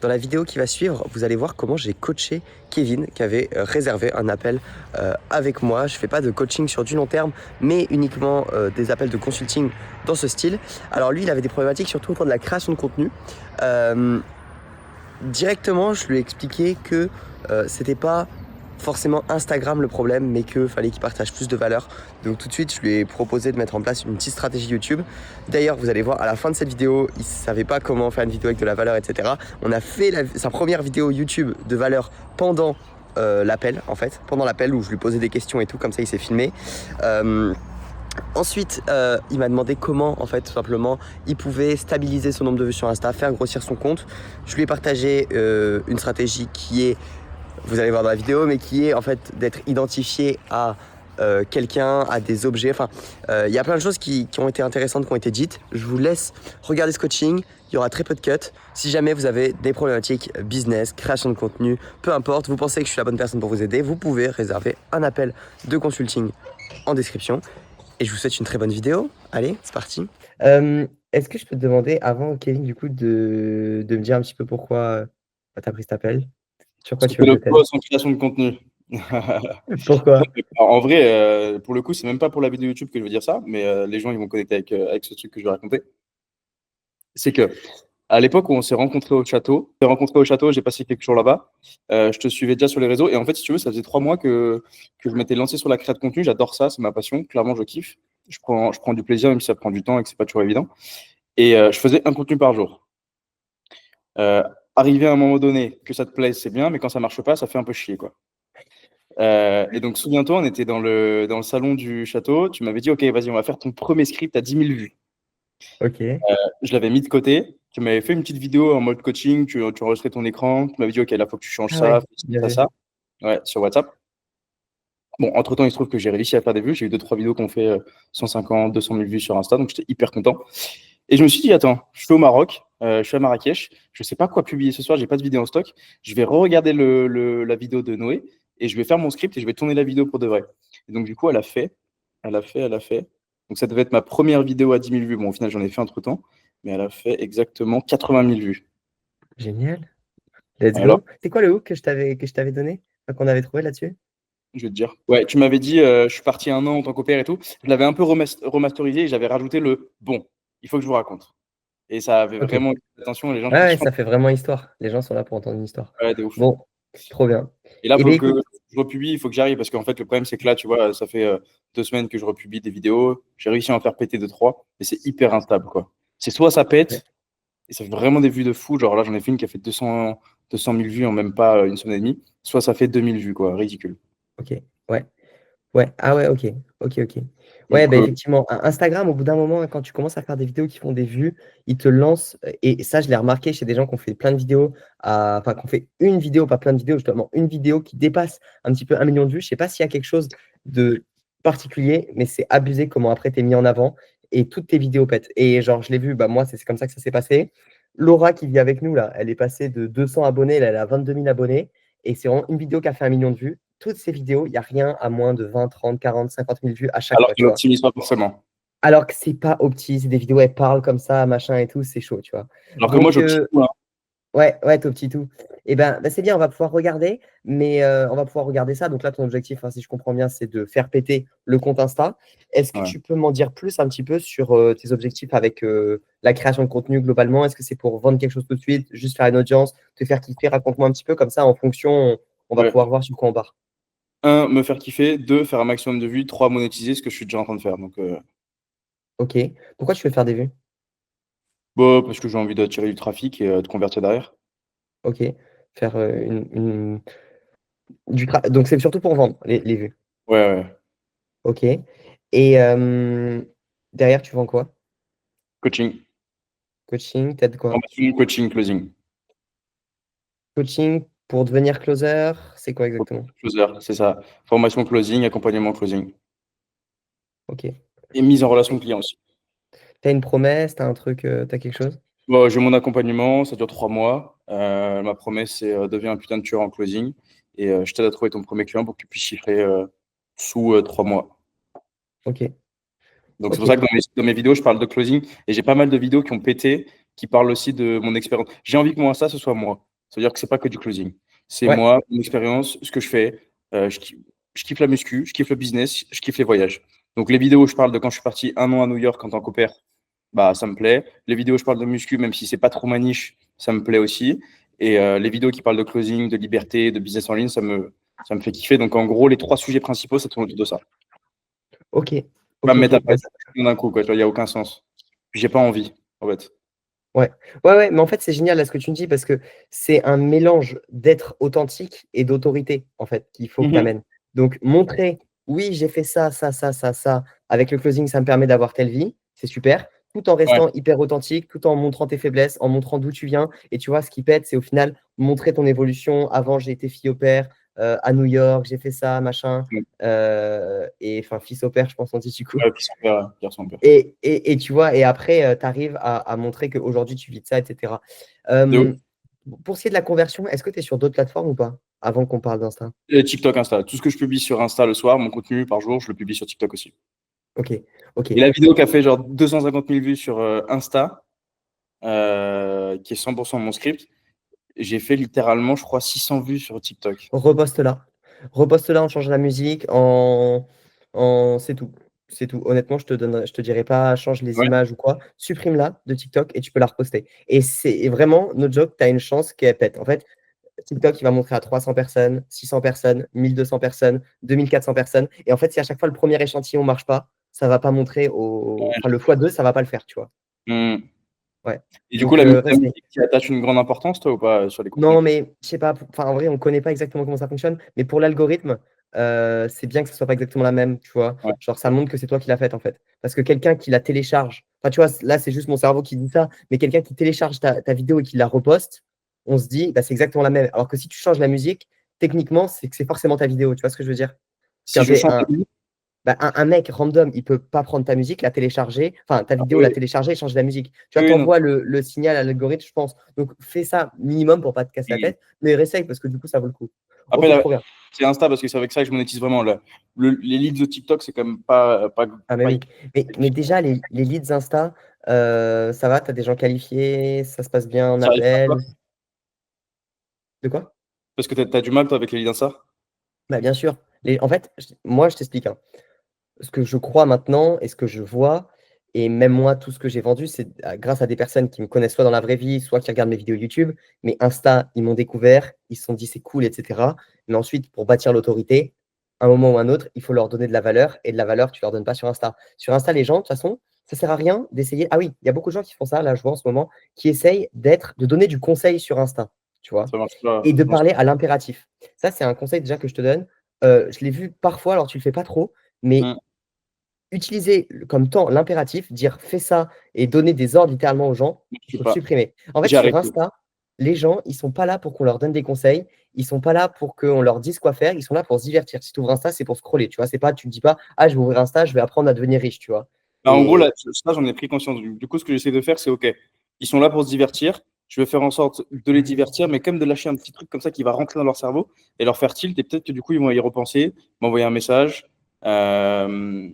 Dans la vidéo qui va suivre, vous allez voir comment j'ai coaché Kevin qui avait réservé un appel avec moi. Je ne fais pas de coaching sur du long terme, mais uniquement des appels de consulting dans ce style. Alors lui, il avait des problématiques surtout autour de la création de contenu. Directement, je lui ai expliqué que c'était pas forcément Instagram le problème, mais qu'il fallait qu'il partage plus de valeur. Donc tout de suite, je lui ai proposé de mettre en place une petite stratégie YouTube. D'ailleurs, vous allez voir à la fin de cette vidéo, il ne savait pas comment faire une vidéo avec de la valeur, etc. On a fait sa première vidéo YouTube de valeur pendant l'appel, en fait, pendant l'appel où je lui posais des questions et tout, comme ça il s'est filmé. Ensuite, il m'a demandé comment, en fait, tout simplement, il pouvait stabiliser son nombre de vues sur Insta, faire grossir son compte. Je lui ai partagé une stratégie qui est, vous allez voir dans la vidéo, mais qui est en fait d'être identifié à quelqu'un, à des objets. Enfin, il y a plein de choses qui ont été intéressantes, qui ont été dites. Je vous laisse regarder ce coaching. Il y aura très peu de cuts. Si jamais vous avez des problématiques business, création de contenu, peu importe, vous pensez que je suis la bonne personne pour vous aider, vous pouvez réserver un appel de consulting en description. Et je vous souhaite une très bonne vidéo. Allez, c'est parti. Est-ce que je peux te demander, avant, Kevin, du coup, de me dire un petit peu pourquoi tu as pris cet appel? Sur quoi tu veux que je t'aide? En création de contenu. Pourquoi? En vrai, pour le coup, c'est même pas pour la vidéo YouTube que je veux dire ça, mais les gens ils vont connecter avec ce truc que je vais raconter. C'est que à l'époque où on s'est rencontrés au château, j'ai passé quelques jours là-bas. Je te suivais déjà sur les réseaux et en fait, si tu veux, ça faisait 3 mois que je m'étais lancé sur la création de contenu. J'adore ça, c'est ma passion. Clairement, je kiffe. Je prends du plaisir, même si ça prend du temps et que c'est pas toujours évident. Et je faisais un contenu par jour. Arrivé à un moment donné, que ça te plaise, c'est bien, mais quand ça marche pas, ça fait un peu chier, quoi. Et donc, souviens-toi, on était dans le salon du château. Tu m'avais dit, OK, vas-y, on va faire ton premier script à 10 000 vues. Ok. Je l'avais mis de côté. Tu m'avais fait une petite vidéo en mode coaching. Tu enregistrais ton écran. Tu m'avais dit, OK, là, il faut que tu changes Ah ça, ouais, fais bien ça, vu. ça. Ouais, sur WhatsApp. Bon, entre-temps, il se trouve que j'ai réussi à faire des vues. J'ai eu 2-3 vidéos qui ont fait 150, 200 000 vues sur Insta. Donc, j'étais hyper content. Et je me suis dit, attends, je suis au Maroc, je suis à Marrakech. Je ne sais pas quoi publier ce soir. J'ai pas de vidéo en stock. Je vais re-regarder la vidéo de Noé et je vais faire mon script et je vais tourner la vidéo pour de vrai. Et donc, du coup, elle a fait. Donc, ça devait être ma première vidéo à 10 000 vues. Bon, au final, j'en ai fait entre-temps. Mais elle a fait exactement 80 000 vues. Génial. Let's Alors, go. C'est quoi le hook que je t'avais donné, enfin, qu'on avait trouvé là-dessus? je vais te dire. Ouais, tu m'avais dit, je suis parti 1 an en tant qu'opère et tout. Je l'avais un peu remasterisé et j'avais rajouté le bon. Il faut que je vous raconte. Et ça avait Ok. vraiment attention. Les gens, je Ouais, pense, ouais, ils sont. ça fait vraiment histoire. Les gens sont là pour entendre une histoire. Ouais, de ouf. Bon, trop bien. Et là, il Eh faut bien, que écoute, je republie, il faut que j'arrive parce qu'en fait, le problème, c'est que là, tu vois, ça fait 2 semaines que je republie des vidéos. J'ai réussi à en faire péter 2-3, mais c'est hyper instable, quoi. C'est soit ça ouais, pète, et ça fait vraiment des vues de fou. Genre là, j'en ai fait une qui a fait 200 000 vues en même pas une semaine et demie. Soit ça fait 2000 vues, quoi. Ridicule. ok. Ouais. Ouais, ah ouais, ok. Ok, ok. Ouais, Donc, bah effectivement, Instagram, au bout d'un moment, quand tu commences à faire des vidéos qui font des vues, il te lance. Et ça, je l'ai remarqué chez des gens qui ont fait plein de vidéos, enfin, qui ont fait une vidéo, pas plein de vidéos, justement, une vidéo qui dépasse un petit peu 1 million de vues. Je sais pas s'il y a quelque chose de particulier, mais c'est abusé comment après t'es mis en avant et toutes tes vidéos pètent. Et genre, je l'ai vu, bah moi, c'est comme ça que ça s'est passé. Laura qui vit avec nous, là, elle est passée de 200 abonnés, là, elle a 22 000 abonnés. Et c'est vraiment une vidéo qui a fait 1 million de vues. Toutes ces vidéos, il n'y a rien à moins de 20, 30, 40, 50 000 vues à chaque alors fois, qu'il tu vois. n'optimise pas forcément. Alors que c'est pas opti, c'est des vidéos, elles parlent comme ça, machin et tout, c'est chaud, tu vois. Alors que moi, Donc, j'optimise tout, hein. ouais, ouais, t'es opti tout. Et ben, c'est bien, on va pouvoir regarder, mais on va pouvoir regarder ça. Donc là, ton objectif, hein, si je comprends bien, c'est de faire péter le compte Insta. Est-ce que Ouais. tu peux m'en dire plus un petit peu sur tes objectifs avec la création de contenu globalement? Est-ce que c'est pour vendre quelque chose tout de suite, juste faire une audience, te faire kiffer? Raconte-moi un petit peu, comme ça, en fonction, on va Ouais. pouvoir voir sur quoi on part. 1, me faire kiffer. 2, faire un maximum de vues. 3, monétiser, ce que je suis déjà en train de faire. Donc, Ok. Pourquoi tu veux faire des vues? bon, parce que j'ai envie d'attirer du trafic et de convertir derrière. Ok. Faire donc c'est surtout pour vendre les vues. Ouais, ouais. Ok. Et derrière, tu vends quoi? Coaching. Coaching, t'aides quoi? Formation, coaching, closing. Coaching pour devenir closer, c'est quoi exactement? Closer, c'est ça. Formation closing, accompagnement closing. Ok. Et mise en relation client aussi. T'as une promesse, t'as un truc, t'as quelque chose? Bon, j'ai mon accompagnement, ça dure 3 mois. Ma promesse, c'est deviens un putain de tueur en closing. Et je t'aide à trouver ton premier client pour que tu puisses chiffrer sous 3 mois. Ok. Donc c'est pour ça que Ok. dans mes vidéos, je parle de closing. Et j'ai pas mal de vidéos qui ont pété, qui parlent aussi de mon expérience. J'ai envie que mon Insta, ce soit moi. Ça veut dire que c'est pas que du closing. C'est Ouais. moi, mon expérience, ce que je fais. Je kiffe la muscu, je kiffe le business, je kiffe les voyages. Donc les vidéos où je parle de quand je suis parti 1 an à New York en tant qu'au pair, bah ça me plaît. Les vidéos où je parle de muscu, même si c'est pas trop ma niche, ça me plaît aussi. Et les vidéos qui parlent de closing, de liberté, de business en ligne, ça me fait kiffer. Donc en gros, les 3 sujets principaux, ça tourne autour de ça. Ok. Pas Ok, me mettre à ok. Bah, passer d'un coup, quoi. Il n'y a aucun sens. Puis j'ai pas envie, en fait. ouais. Ouais, ouais, mais en fait, c'est génial là ce que tu me dis parce que c'est un mélange d'être authentique et d'autorité, en fait, qu'il faut que tu Mhm. amènes. Donc, montrer, oui, j'ai fait ça, ça, ça, ça, ça. Avec le closing, ça me permet d'avoir telle vie. C'est super. Tout en Ouais. restant hyper authentique, tout en montrant tes faiblesses, en montrant d'où tu viens. Et tu vois, ce qui pète, c'est au final montrer ton évolution. Avant, j'ai été fille au père à New York, j'ai fait ça, machin. Et enfin, fils au père, je pense, on dit du coup. Ouais, puis son père, Pierre, son père. Et tu vois, et après, tu arrives à montrer qu'aujourd'hui, tu vis de ça, etc. De ouf. Euh, pour ce qui est de la conversion, est-ce que tu es sur d'autres plateformes ou pas? Avant qu'on parle d'Insta. Et TikTok, Insta. Tout ce que je publie sur Insta le soir, mon contenu par jour, je le publie sur TikTok aussi. Ok, ok. Et la vidéo qui a fait genre 250 000 vues sur Insta, qui est 100% mon script, j'ai fait littéralement, je crois, 600 vues sur TikTok. Reposte-la. Reposte-la, on change la musique, c'est tout. C'est tout. Honnêtement, je te dirais pas, change les Ouais. images ou quoi. Supprime-la de TikTok et tu peux la reposter. Et c'est vraiment, no joke, tu as une chance qu'elle pète. En fait, TikTok, il va montrer à 300 personnes, 600 personnes, 1200 personnes, 2400 personnes. Et en fait, si à chaque fois le premier échantillon ne marche pas, ça ne va pas montrer au. Enfin, le x2, ça ne va pas le faire, tu vois. Hmm. Ouais. Et du coup, Donc, la restez. musique, tu attaches une grande importance, toi, ou pas, sur les contenus? Non, mais je sais pas. Enfin, en vrai, on ne connaît pas exactement comment ça fonctionne. Mais pour l'algorithme, c'est bien que ce ne soit pas exactement la même, tu vois. Ouais. Genre, ça montre que c'est toi qui l'as faite, en fait. Parce que quelqu'un qui la télécharge, enfin, tu vois, là, c'est juste mon cerveau qui dit ça, mais quelqu'un qui télécharge ta vidéo et qui la reposte, on se dit, bah, c'est exactement la même. Alors que si tu changes la musique, techniquement, c'est que c'est forcément ta vidéo. Tu vois ce que je veux dire? Si je change de musique, Bah, un mec random, il peut pas prendre ta musique, la télécharger, enfin ta vidéo, la oui, télécharger et changer la musique. Tu vois, oui, non. t'envoies le signal à l'algorithme, je pense. Donc fais ça minimum pour pas te casser la Hmm. tête, mais réessaye parce que du coup, ça vaut le coup. Après, Ok, trop bien. c'est Insta parce que c'est avec ça que je monétise vraiment. Les leads de TikTok, c'est quand même Ah, mais pas oui. hyper Mais efficient. déjà, les leads Insta, ça va, tu as des gens qualifiés, ça se passe bien en Ça arrive pas, toi? appel. De quoi? Parce que tu as du mal, toi, avec les leads Insta? Bah, bien sûr. En fait, moi, je t'explique, hein. Ce que je crois maintenant et ce que je vois, et même moi, tout ce que j'ai vendu, c'est grâce à des personnes qui me connaissent soit dans la vraie vie, soit qui regardent mes vidéos YouTube. Mais Insta, ils m'ont découvert, ils se sont dit c'est cool, etc. Mais ensuite, pour bâtir l'autorité, à un moment ou à un autre, il faut leur donner de la valeur. Et de la valeur, tu ne leur donnes pas sur Insta. Sur Insta, les gens, de toute façon, ça ne sert à rien d'essayer. Ah oui, il y a beaucoup de gens qui font ça, là, je vois en ce moment, qui essayent de donner du conseil sur Insta, tu vois, Ça marche pas. et de Non, parler à l'impératif. Ça, c'est un conseil déjà que je te donne. Je l'ai vu parfois, alors tu ne le fais pas trop, mais hmm, utiliser comme temps l'impératif, dire fais ça et donner des ordres littéralement aux gens, je il sais faut le pas. supprimer. En fait, J'ai sur arrêté. Insta, les gens, ils sont pas là pour qu'on leur donne des conseils, ils sont pas là pour qu'on leur dise quoi faire, ils sont là pour se divertir. Si tu ouvres Insta, c'est pour scroller, tu vois, c'est pas, tu ne dis pas, ah, je vais ouvrir Insta, je vais apprendre à devenir riche, tu vois. Bah, en gros, là, Et ça, j'en ai pris conscience. Du coup, ce que j'essaie de faire, c'est OK. Ils sont là pour se divertir. Je vais faire en sorte de les divertir, mais comme de lâcher un petit truc comme ça qui va rentrer dans leur cerveau et leur faire tilt. Et peut-être que du coup, ils vont y repenser, m'envoyer un message euh,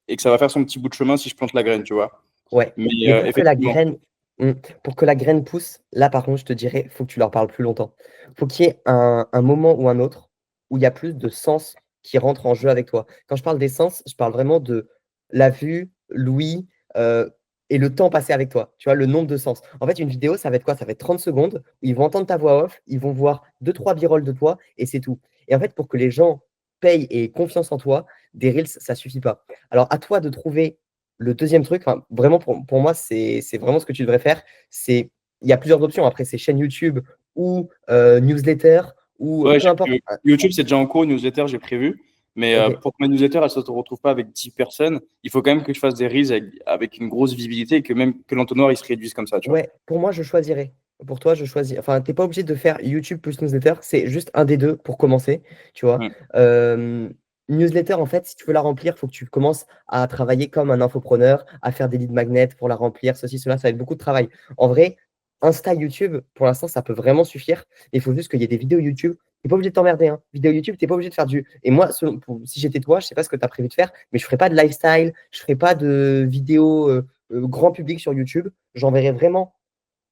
et que ça va faire son petit bout de chemin si je plante la graine, tu vois. ouais, Mais mais pour que la effectivement, graine, hmm, pour que la graine pousse, là par contre, je te dirais, faut que tu leur parles plus longtemps. Faut qu'il y ait un moment ou un autre où il y a plus de sens qui rentre en jeu avec toi. Quand je parle des sens, je parle vraiment de la vue, l'ouïe et le temps passé avec toi. Tu vois, le nombre de sens. En fait, une vidéo, ça va être quoi? Ça va être 30 secondes où ils vont entendre ta voix off, ils vont voir deux, trois b-rolls de toi et c'est tout. Et en fait, pour que les gens payent et aient confiance en toi, des reels, ça suffit pas. Alors, à toi de trouver le deuxième truc, enfin, vraiment pour moi, c'est vraiment ce que tu devrais faire. Il y a plusieurs options. Après, c'est chaîne YouTube ou newsletter ou ouais, peu importe. YouTube, c'est déjà en cours, newsletter, j'ai prévu. Mais Ok. pour que ma newsletter, elle ne se retrouve pas avec 10 personnes, il faut quand même que je fasse des reels avec une grosse visibilité et que même que l'entonnoir, il se réduise comme ça, tu vois. Ouais, pour moi, je choisirais. Pour toi, je choisis. Enfin, t'es pas obligé de faire YouTube plus newsletter. C'est juste un des deux pour commencer, tu vois. Mm. Euh, Newsletter, en fait, si tu veux la remplir, il faut que tu commences à travailler comme un infopreneur, à faire des lead magnets pour la remplir, ceci, cela. Ça va être beaucoup de travail. En vrai, Insta, YouTube, pour l'instant, ça peut vraiment suffire. Il faut juste qu'il y ait des vidéos YouTube. T'es pas obligé de t'emmerder, hein. Vidéo YouTube, t'es pas obligé de faire du. Et moi, si j'étais toi, je sais pas ce que tu as prévu de faire, mais je ferais pas de lifestyle, je ferais pas de vidéos grand public sur YouTube. J'enverrai vraiment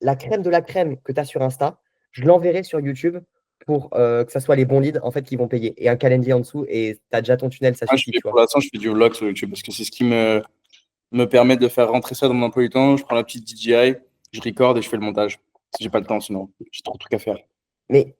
la crème de la crème que tu as sur Insta. je l'enverrai sur YouTube pour que ça soit les bons leads en fait qui vont payer. Et un calendrier en dessous et tu as déjà ton tunnel, ça suffit, tu Pour vois. l'instant, je fais du vlog sur YouTube parce que c'est ce qui me permet de faire rentrer ça dans mon emploi du temps. Je prends la petite DJI, je record et je fais le montage. Si j'ai pas le temps, sinon, j'ai trop de trucs à faire. Mais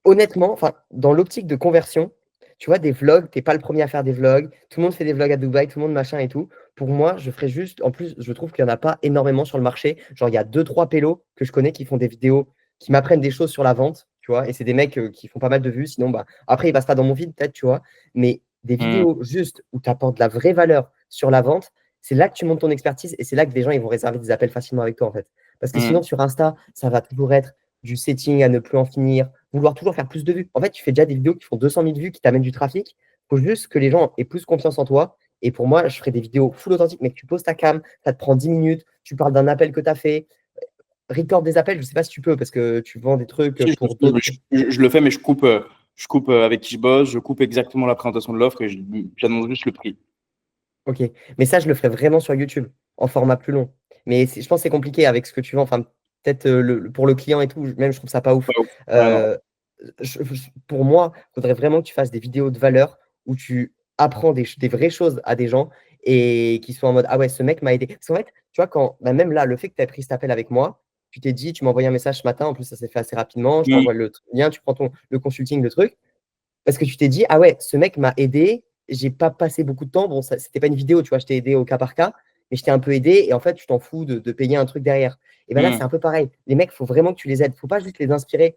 honnêtement, enfin, dans l'optique de conversion, tu vois, des vlogs, t'es pas le premier à faire des vlogs. Tout le monde fait des vlogs à Dubaï, tout le monde machin et tout. Pour moi, je ferais juste. En plus, je trouve qu'il n'y en a pas énormément sur le marché. Genre, il y a deux, trois pélos que je connais qui font des vidéos, qui m'apprennent des choses sur la vente, tu vois. Et c'est des mecs qui font pas mal de vues. Sinon, bah, après, ils passent pas dans mon feed, peut-être, tu vois. Mais des vidéos juste où tu apportes de la vraie valeur sur la vente, c'est là que tu montes ton expertise et c'est là que les gens ils vont réserver des appels facilement avec toi, en fait. Parce que sinon, sur Insta, ça va toujours être du setting à ne plus en finir, vouloir toujours faire plus de vues. En fait, tu fais déjà des vidéos qui font 200 000 vues, qui t'amènent du trafic. Il faut juste que les gens aient plus confiance en toi. Et pour moi, je ferai des vidéos full authentiques, mais que tu poses ta cam, ça te prend 10 minutes, tu parles d'un appel que tu as fait, record des appels, je ne sais pas si tu peux, parce que tu vends des trucs Si, pour d'autres. je le fais, mais je coupe avec qui je bosse, je coupe exactement la présentation de l'offre et j'annonce juste le prix. Ok, mais ça, je le ferai vraiment sur YouTube, en format plus long. Mais je pense que c'est compliqué avec ce que tu vends. Enfin, peut-être pour le client et tout, même je trouve ça pas ouf. Ouais, non. Pour moi, il faudrait vraiment que tu fasses des vidéos de valeur où tu apprends des vraies choses à des gens et qui soient en mode ah ouais, ce mec m'a aidé. Parce qu'en fait, tu vois, bah, même là, le fait que tu aies pris cet appel avec moi, tu t'es dit, tu m'as envoyé un message ce matin, en plus, ça s'est fait assez rapidement. Je t'envoie le lien, tu prends le consulting, le truc. Parce que tu t'es dit, ah ouais, ce mec m'a aidé, j'ai pas passé beaucoup de temps. Bon, c'était pas une vidéo, tu vois, je t'ai aidé au cas par cas, mais je t'ai un peu aidé et en fait, tu t'en fous de payer un truc derrière. Et bien là, c'est un peu pareil. Les mecs, il faut vraiment que tu les aides. Il faut pas juste les inspirer,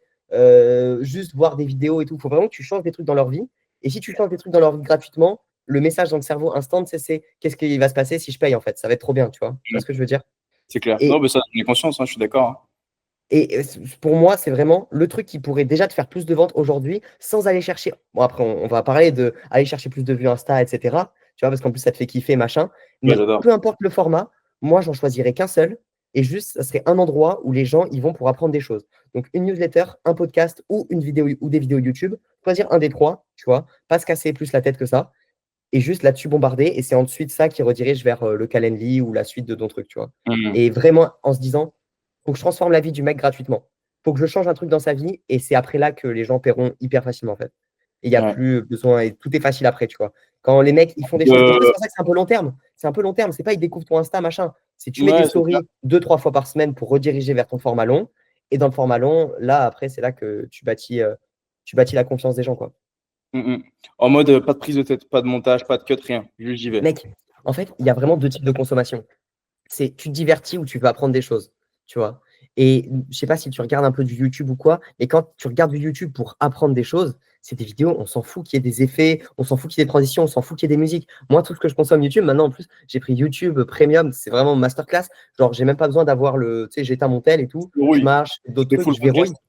juste voir des vidéos et tout. Il faut vraiment que tu changes des trucs dans leur vie. Et si tu changes des trucs dans leur vie gratuitement, le message dans le cerveau instant, c'est qu'est-ce qui va se passer si je paye en fait. Ça va être trop bien, tu vois. Tu vois ce que je veux dire? C'est clair. Non, Et, mais ça, j'en ai conscience, hein, je suis d'accord. Hein. et pour moi, c'est vraiment le truc qui pourrait déjà te faire plus de ventes aujourd'hui sans aller chercher. Bon, après, on va parler de aller chercher plus de vues Insta, etc. Tu vois, parce qu'en plus, ça te fait kiffer, machin. Ouais, Mais j'adore. peu importe le format, moi, j'en choisirais qu'un seul. Et juste, ça serait un endroit où les gens ils vont pour apprendre des choses. Donc, une newsletter, un podcast ou une vidéo ou des vidéos YouTube. Choisir un des trois, tu vois, pas se casser plus la tête que ça. Et juste là-dessus bombarder. Et c'est ensuite ça qui redirige vers le Calendly ou la suite de ton truc, tu vois. Et vraiment en se disant, faut que je transforme la vie du mec gratuitement. Faut que je change un truc dans sa vie et c'est après là que les gens paieront hyper facilement en fait. Et il n'y a Ouais. plus besoin et tout est facile après, tu vois. Quand les mecs ils font des choses. Et tu vois, c'est pour ça que c'est un peu long terme. C'est un peu long terme. C'est pas ils découvrent ton Insta, machin. C'est tu mets des Ouais, c'est clair. stories 2-3 fois par semaine pour rediriger vers ton format long. Et dans le format long, là après, c'est là que tu bâtis la confiance des gens, quoi. En mode pas de prise de tête, pas de montage, pas de cut, rien. Juste j'y vais. Mec, en fait, il y a vraiment deux types de consommation. C'est tu te divertis ou tu veux apprendre des choses, tu vois. Et je sais pas si tu regardes un peu du YouTube ou quoi, mais quand tu regardes du YouTube pour apprendre des choses, c'est des vidéos, on s'en fout qu'il y ait des effets, on s'en fout qu'il y ait des transitions, on s'en fout qu'il y ait des musiques. Moi, tout ce que je consomme YouTube, maintenant en plus, j'ai pris YouTube Premium, c'est vraiment masterclass. Genre, j'ai même pas besoin d'avoir tu sais, j'éteins mon tel et tout, je Oui, marche, d'autres c'est trucs, full je verrouille. podcast.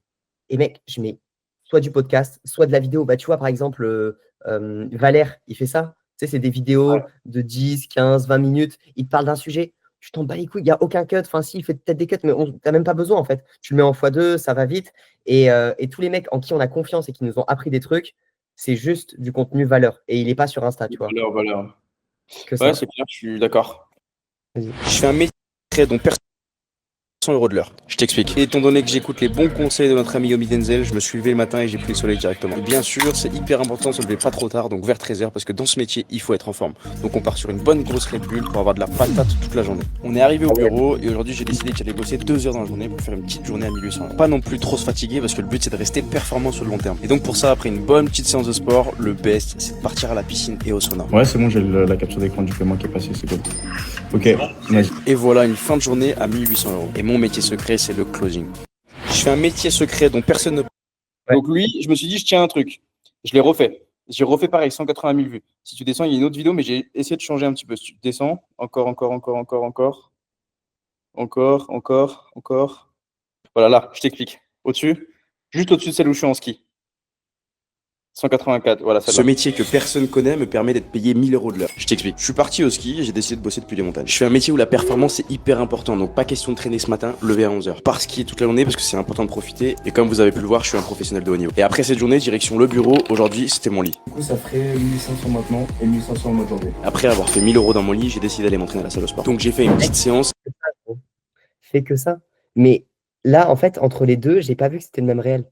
Et mec, je mets soit du podcast, soit de la vidéo. Bah, tu vois, par exemple, Valère, il fait ça. Tu sais, c'est des vidéos de 10, 15, 20 minutes. Il te parle d'un sujet. Tu t'en bats les couilles. Il n'y a aucun cut. Enfin, si, il fait peut-être des cuts, mais tu n'as même pas besoin, en fait. Tu le mets en x2, ça va vite. Et tous les mecs en qui on a confiance et qui nous ont appris des trucs, c'est juste du contenu valeur. Et il n'est pas sur Insta, tu vois. Valeur. Que Ouais, ça. c'est clair, je suis d'accord. Vas-y. Je fais un métier dont personne 100 € de l'heure. Je t'explique. Étant donné que j'écoute les bons conseils de notre ami Yomi Denzel, je me suis levé le matin et j'ai pris le soleil directement. Et bien sûr, c'est hyper important de se lever pas trop tard, donc vers 13h, parce que dans ce métier, il faut être en forme. Donc on part sur une bonne grosse Red Bull pour avoir de la patate toute la journée. On est arrivé au bureau et aujourd'hui j'ai décidé que j'allais bosser 2 heures dans la journée pour faire une petite journée à 1800 €. Pas non plus trop se fatiguer parce que le but c'est de rester performant sur le long terme. Et donc pour ça, après une bonne petite séance de sport, le best c'est de partir à la piscine et au sauna. Ouais, c'est bon, j'ai la capture d'écran du paiement qui est passée, c'est cool. Ok, vas-y. Et voilà une fin de journée à 1800 €. Et mon métier secret, c'est le closing. Je fais un métier secret dont personne ne... Ouais. Donc lui, je me suis dit, je tiens un truc. Je l'ai refait. J'ai refait pareil, 180 000 vues. Si tu descends, il y a une autre vidéo, mais j'ai essayé de changer un petit peu. Si tu descends, encore. Voilà, là, je t'explique. Au-dessus, juste au-dessus de celle où je suis en ski. 184, voilà, Ce celle-là. métier que personne connaît me permet d'être payé 1000 € de l'heure. Je t'explique. Je suis parti au ski et j'ai décidé de bosser depuis les montagnes. Je fais un métier où la performance est hyper important, donc pas question de traîner ce matin, lever à 11h. Par skier toute la journée parce que c'est important de profiter. Et comme vous avez pu le voir, je suis un professionnel de haut niveau. Et après cette journée, direction le bureau. Aujourd'hui, c'était mon lit. Du coup, ça ferait 1500 maintenant et 1500 au mois de janvier. Après avoir fait 1000 € dans mon lit, j'ai décidé d'aller m'entraîner à la salle de sport. Donc j'ai fait une petite séance. Fais que ça. Mais Là, en fait, entre les deux, j'ai pas vu que c'était le même réel.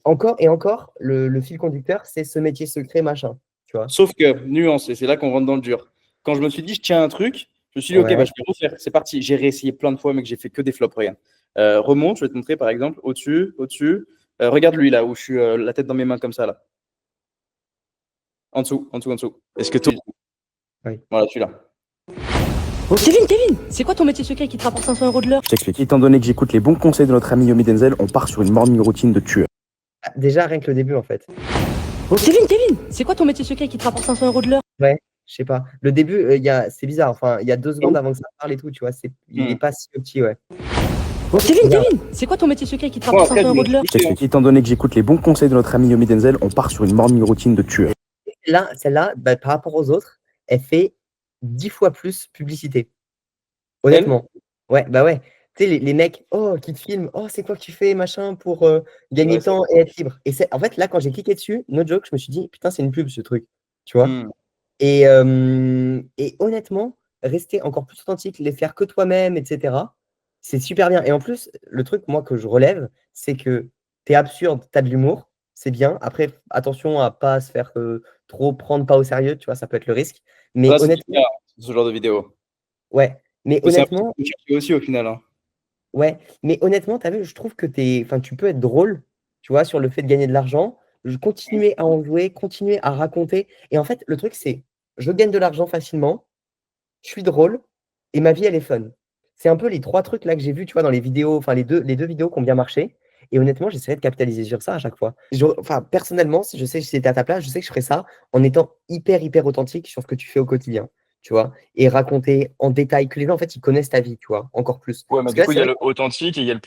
Encore et encore, le fil conducteur, c'est ce métier secret, machin. Tu vois? Sauf que, nuance, et c'est là qu'on rentre dans le dur. Quand je me suis dit, je tiens un truc, je me suis dit, ok, bah, Ouais. je vais refaire. C'est parti. J'ai réessayé plein de fois, mais que j'ai fait que des flops. Regarde. Remonte, je vais te montrer par exemple, au-dessus, au-dessus. Regarde lui là, où je suis la tête dans mes mains comme ça là. En dessous, en dessous, en dessous. Est-ce que toi, Oui. Voilà, celui-là. Oh Kevin, c'est quoi ton métier secret qui te rapporte 500 € de l'heure? je t'explique. Étant donné que j'écoute les bons conseils de notre ami Yomi Denzel, on part sur une morning routine de tueur. Ah, déjà, rien que le début, en fait. Oh Kevin, c'est quoi ton métier secret qui te rapporte 500 € de l'heure? Ouais, je sais pas. Le début, c'est bizarre. Enfin, il y a 2 secondes avant que ça parle et tout, tu vois? Il est pas si petit, ouais. Oh Kevin, c'est quoi ton métier secret qui te Bon, rapporte après, je 500 me € de l'heure? suis Je t'explique. Étant donné que j'écoute les bons conseils de notre ami Yomi Denzel, on part sur une morning routine de tueur. Là, celle-là, bah, par rapport aux autres, elle fait 10 fois plus publicité. Honnêtement. Ouais, bah, ouais. Tu sais, les mecs, oh, qui te filment, oh, c'est quoi que tu fais, machin, pour gagner Ouais, le temps et être libre. Et en fait, là, quand j'ai cliqué dessus, no joke, je me suis dit, putain, c'est une pub, ce truc. Tu vois? Hmm. Et honnêtement, rester encore plus authentique, les faire que toi-même, etc., c'est super bien. Et en plus, le truc, moi, que je relève, c'est que tu es absurde, tu as de l'humour, c'est bien. Après, attention à pas se faire trop prendre pas au sérieux, tu vois, ça peut être le risque. Mais Ça, c'est honnêtement, super, ce genre de vidéo. ouais. Mais Mais c'est un peu ce honnêtement, que je cherchais aussi au final. Hein. ouais. Mais honnêtement, tu as vu, je trouve que enfin, tu peux être drôle, tu vois, sur le fait de gagner de l'argent, continuer à en jouer, continuer à raconter. Et en fait, le truc, c'est, je gagne de l'argent facilement, je suis drôle et ma vie, elle est fun. C'est un peu les 3 trucs là que j'ai vus, tu vois, dans les vidéos, enfin les deux vidéos qui ont bien marché. Et honnêtement, j'essaierai de capitaliser sur ça à chaque fois. Enfin, personnellement, si je sais que si c'était à ta place, je sais que je ferais ça en étant hyper, hyper authentique sur ce que tu fais au quotidien, tu vois, et raconter en détail que les gens, en fait, ils connaissent ta vie, tu vois, encore plus. Ouais, mais Parce que du là, coup, il c'est y a vrai le authentique et il y a le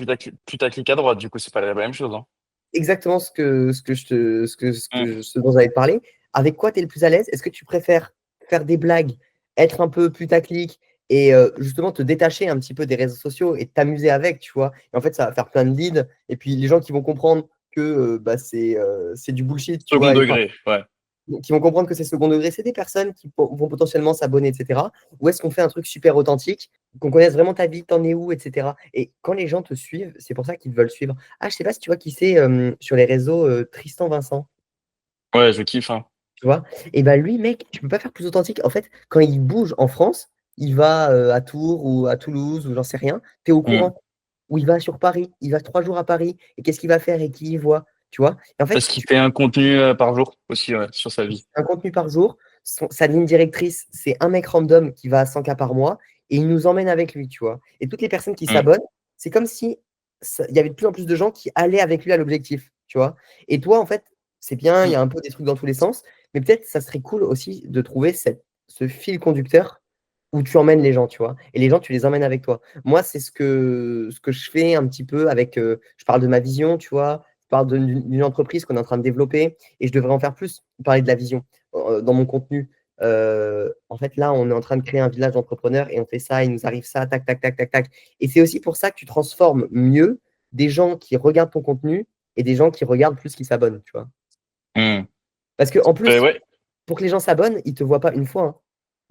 putaclic à droite. Du coup, c'est pas la même chose. Hein. exactement Hmm. ce dont j'allais te parler. Avec quoi tu es le plus à l'aise? Est-ce que tu préfères faire des blagues, être un peu putaclic et justement te détacher un petit peu des réseaux sociaux et t'amuser avec, tu vois? Et en fait, ça va faire plein de leads. Et puis les gens qui vont comprendre que bah, c'est du bullshit, tu Second vois, degré, ouais. qui vont comprendre que c'est second degré, c'est des personnes qui vont potentiellement s'abonner, etc. Ou est-ce qu'on fait un truc super authentique, qu'on connaisse vraiment ta vie, t'en es où, etc. Et quand les gens te suivent, c'est pour ça qu'ils te veulent suivre. Ah, je sais pas si tu vois qui c'est sur les réseaux, Tristan Vincent, Ouais, je kiffe. Hein. tu vois? Et ben lui, mec, tu peux pas faire plus authentique. En fait, quand il bouge en France, il va à Tours ou à Toulouse ou j'en sais rien, tu es au Hmm. courant. Ou il va sur Paris, il va 3 jours à Paris, et qu'est-ce qu'il va faire et qui il voit, tu vois? Et en fait, Parce qu'il fait un contenu par jour aussi ouais, sur sa vie. un contenu par jour. Sa ligne directrice, c'est un mec random qui va à 100 k par mois et il nous emmène avec lui, tu vois. Et toutes les personnes qui Hmm. s'abonnent, c'est comme si il y avait de plus en plus de gens qui allaient avec lui à l'objectif, tu vois. Et toi, en fait, c'est bien, il y a un peu des trucs dans tous les sens, mais peut-être ça serait cool aussi de trouver ce fil conducteur où tu emmènes les gens, tu vois. Et les gens, tu les emmènes avec toi. Moi, c'est ce que je fais un petit peu avec, je parle de ma vision, tu vois, je parle d'une entreprise qu'on est en train de développer et je devrais en faire plus, parler de la vision dans mon contenu. En fait, là, on est en train de créer un village d'entrepreneurs et on fait ça, il nous arrive ça, tac, tac, tac, tac, tac. Et c'est aussi pour ça que tu transformes mieux des gens qui regardent ton contenu et des gens qui regardent plus qui s'abonnent, tu vois. Hmm. Parce que en plus, Ouais. pour que les gens s'abonnent, ils ne te voient pas une fois. Hein.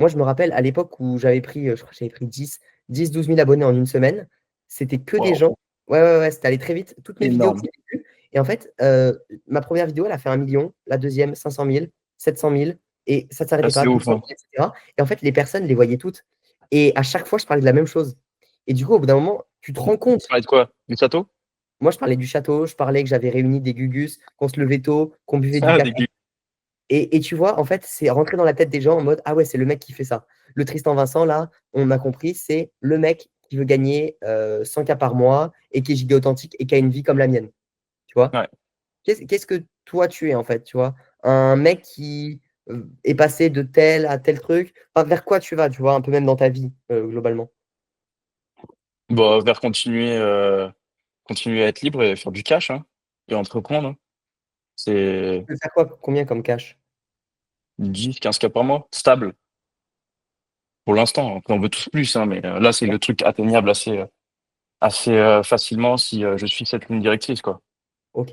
Moi, je me rappelle à l'époque où j'avais pris, je crois que j'avais pris 12 000 abonnés en une semaine. C'était que des Wow. gens. Ouais, ouais, ouais, c'était allé très vite. Toutes mes vidéos que Énorme. j'ai vues. Et en fait, ma première vidéo, elle a fait 1 million. La deuxième, 500 000, 700 000. Et ça ne Ah, s'arrêtait pas, c'est ouf. 800 Hein. 000, etc. Et en fait, les personnes les voyaient toutes. Et à chaque fois, je parlais de la même chose. Et du coup, au bout d'un moment, tu te rends Tu compte. parlais de quoi? Du château? Moi, je parlais du château, je parlais que j'avais réuni des gugus, qu'on se levait tôt, qu'on buvait du Ah, café. des gui- Et tu vois, en fait, c'est rentrer dans la tête des gens en mode ah ouais, c'est le mec qui fait ça. Le Tristan Vincent, là, on a compris, c'est le mec qui veut gagner 100 k par mois et qui est giga authentique et qui a une vie comme la mienne. Tu vois? Ouais. Qu'est-ce que toi tu es en fait, tu vois? Un mec qui est passé de tel à tel truc. Enfin, vers quoi tu vas, tu vois, un peu même dans ta vie, globalement. Bon, vers continuer à être libre et faire du cash hein, et entreprendre. Hein. C'est Tu veux faire quoi? Combien comme cash? 10-15 k par mois, stable pour l'instant. Après, on veut tous plus, hein, mais là, c'est le truc atteignable assez facilement si je suis cette ligne directrice, quoi. Ok.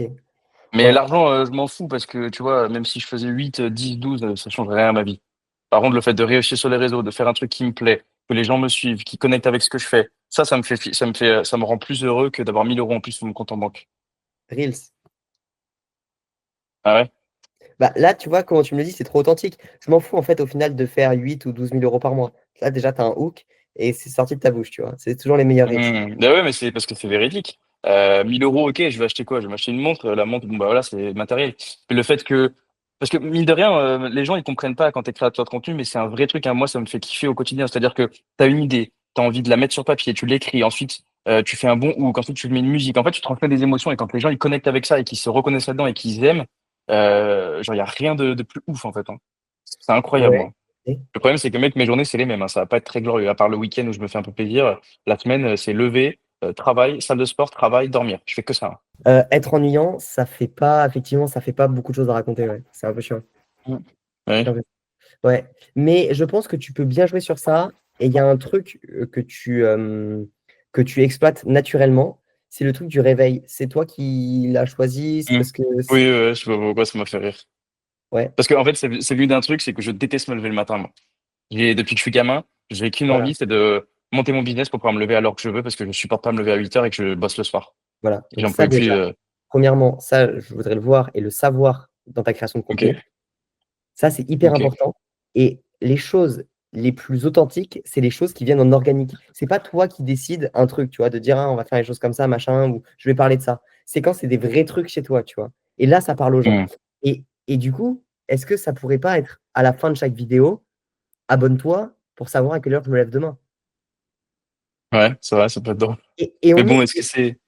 Mais Ouais. l'argent, je m'en fous parce que, tu vois, même si je faisais 8, 10, 12, ça changerait rien à ma vie. Par contre, le fait de réussir sur les réseaux, de faire un truc qui me plaît, que les gens me suivent, qui connectent avec ce que je fais, ça me rend plus heureux que d'avoir 1 000 € en plus sur mon compte en banque. Reels. Ah ouais? Bah, là, tu vois, comment tu me le dis, c'est trop authentique. Je m'en fous, en fait, au final, de faire 8 ou 12 000 € par mois. Là, déjà, tu as un hook et c'est sorti de ta bouche, tu vois. C'est toujours les meilleurs Reels. Bah ouais, mais c'est parce que c'est véridique. 1 000 €, ok, je vais acheter quoi? Je vais m'acheter une montre. La montre, bon, bah voilà, c'est matériel. Mais le fait que. Parce que, mine de rien, les gens, ils comprennent pas quand t'es créateur de contenu, mais c'est un vrai truc, hein. Moi, ça me fait kiffer au quotidien. C'est-à-dire que t'as une idée, t'as envie de la mettre sur papier, tu l'écris, ensuite, tu fais un bon hook, ensuite, tu mets une musique. En fait, tu transmets des émotions et quand les gens, ils connectent avec ça et qu'ils se reconnaissent là-dedans et qu'ils aiment, genre, il y a rien de plus ouf, en fait, hein. C'est incroyable, Ouais. moi. Le problème, c'est que mec, mes journées, c'est les mêmes, hein. Ça va pas être très glorieux. À part le week-end où je me fais un peu plaisir, la semaine, c'est lever, travail, salle de sport, travail, dormir. Je fais que ça, hein. Être ennuyant, ça fait pas, effectivement, ça fait pas beaucoup de choses à raconter, ouais. C'est un peu chiant. Ouais. C'est un peu- Ouais. Mais je pense que tu peux bien jouer sur ça. Et il y a un truc que tu exploites naturellement, c'est le truc du réveil. C'est toi qui l'as choisi, c'est Mm. parce que. Oui, je sais pas pourquoi ça m'a fait rire. Ouais, Parce que en fait, c'est venu d'un truc, c'est que je déteste me lever le matin, moi. Depuis que je suis gamin, j'ai qu'une voilà. envie, c'est de monter mon business pour pouvoir me lever à l'heure que je veux parce que je supporte pas me lever à 8 h et que je bosse le soir. Voilà. Et Donc, j'en ça, pouvais déjà, plus. premièrement, ça, je voudrais le voir et le savoir dans ta création de Ok, contenu. Ça, c'est hyper ok. important. Et les choses les plus authentiques, c'est les choses qui viennent en organique. C'est pas toi qui décides un truc, tu vois, de dire, ah, on va faire les choses comme ça, machin, ou je vais parler de ça. C'est quand c'est des vrais trucs chez toi, tu vois. Et là, ça parle aux gens. Mm. Et du coup, est-ce que ça pourrait pas être à la fin de chaque vidéo, abonne-toi pour savoir à quelle heure je me lève demain. Ouais, c'est vrai, ça peut être drôle. Et Mais on bon, est, est-ce que c'est.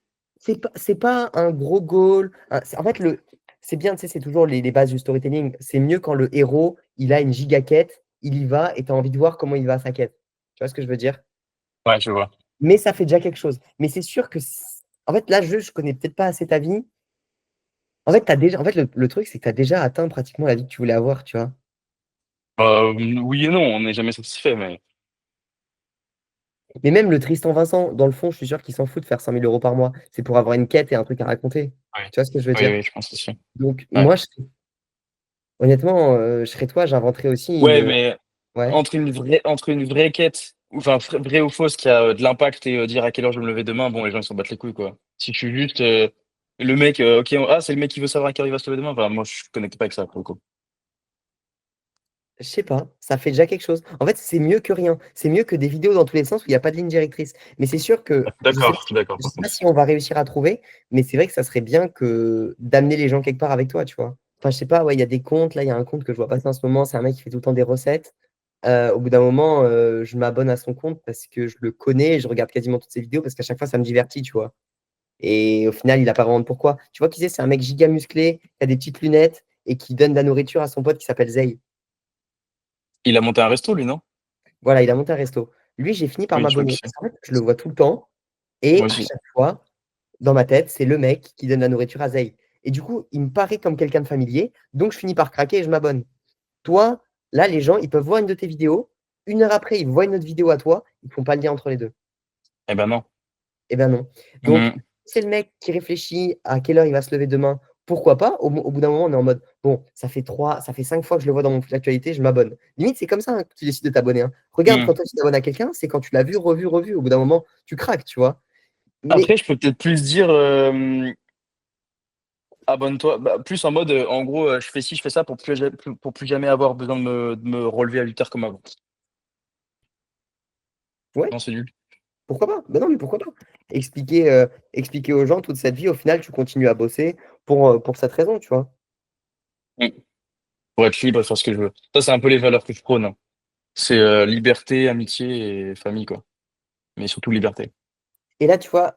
c'est pas un gros goal. En fait, c'est bien, tu sais, c'est toujours les bases du storytelling. C'est mieux quand le héros, il a une giga quête, il y va et tu as envie de voir comment il va à sa quête. Tu vois ce que je veux dire? Ouais, je vois. Mais ça fait déjà quelque chose. Mais c'est sûr que, en fait, là, je connais peut-être pas assez ta vie. En fait, en fait, le truc, c'est que tu as déjà atteint pratiquement la vie que tu voulais avoir, tu vois. Oui et non, on n'est jamais satisfait, mais. Mais même le Tristan Vincent, dans le fond, je suis sûr qu'il s'en fout de faire 5 000 € par mois. C'est pour avoir une quête et un truc à raconter. Ouais. Tu vois ce que je veux Oui, dire? oui, je pense aussi. Donc, Ouais. moi, honnêtement, je serais toi, j'inventerais aussi Ouais, une. mais Ouais. entre une vraie quête, enfin vraie ou fausse, qui a de l'impact et dire à quelle heure je vais me lever demain, bon, les gens ils s'en battent les couilles, quoi. Si je suis juste le mec, ok, ah, c'est le mec qui veut savoir à quelle heure il va se lever demain, enfin, moi je suis connecté pas avec ça, pour le coup. Je sais pas, ça fait déjà quelque chose. En fait, c'est mieux que rien. C'est mieux que des vidéos dans tous les sens où il n'y a pas de ligne directrice. Mais c'est sûr que D'accord, je suis d'accord, je par sais pas contre. si on va réussir à trouver, mais c'est vrai que ça serait bien que d'amener les gens quelque part avec toi, tu vois. Enfin, je sais pas, ouais, il y a des comptes. Là, il y a un compte que je vois passer en ce moment. C'est un mec qui fait tout le temps des recettes. Au bout d'un moment, je m'abonne à son compte parce que je le connais et je regarde quasiment toutes ses vidéos parce qu'à chaque fois, ça me divertit, tu vois. Et au final, il n'a pas vraiment de pourquoi. Tu vois qui c'est? C'est un mec giga musclé, qui a des petites lunettes et qui donne de la nourriture à son pote qui s'appelle Zay. Il a monté un resto, lui, non? Voilà, il a monté un resto. Lui, j'ai fini par Oui, je vois que m'abonner c'est. parce qu'en fait, je le vois tout le temps Moi et à aussi. chaque fois, dans ma tête, c'est le mec qui donne la nourriture à Zay. Et du coup, il me paraît comme quelqu'un de familier, donc je finis par craquer et je m'abonne. Toi, là, les gens, ils peuvent voir une de tes vidéos, 1 heure après, ils voient une autre vidéo à toi, ils ne font pas le lien entre les deux. Eh ben non. Eh ben non. Donc, Mhm. c'est le mec qui réfléchit à quelle heure il va se lever demain. Pourquoi pas? Au bout d'un moment, on est en mode, bon, ça fait 5 fois que je le vois dans mon fil d'actualité, je m'abonne. Limite, c'est comme ça hein, que tu décides de t'abonner. Hein. Regarde, Mhm. quand toi tu t'abonnes à quelqu'un, c'est quand tu l'as vu, revu, revu. Au bout d'un moment, tu craques, tu vois. Mais Après, je peux peut-être plus dire abonne-toi, bah, plus en mode, en gros, je fais ci, je fais ça pour plus jamais avoir besoin de me relever à 8 h comme avant. ouais, Non, c'est nul. pourquoi pas? Ben non, mais pourquoi pas? Expliquer aux gens toute cette vie, au final, tu continues à bosser pour cette raison, tu vois. Mm. Pour être libre et faire ce que je veux. Ça, c'est un peu les valeurs que je prône, hein. C'est liberté, amitié et famille, quoi. Mais surtout liberté. Et là, tu vois,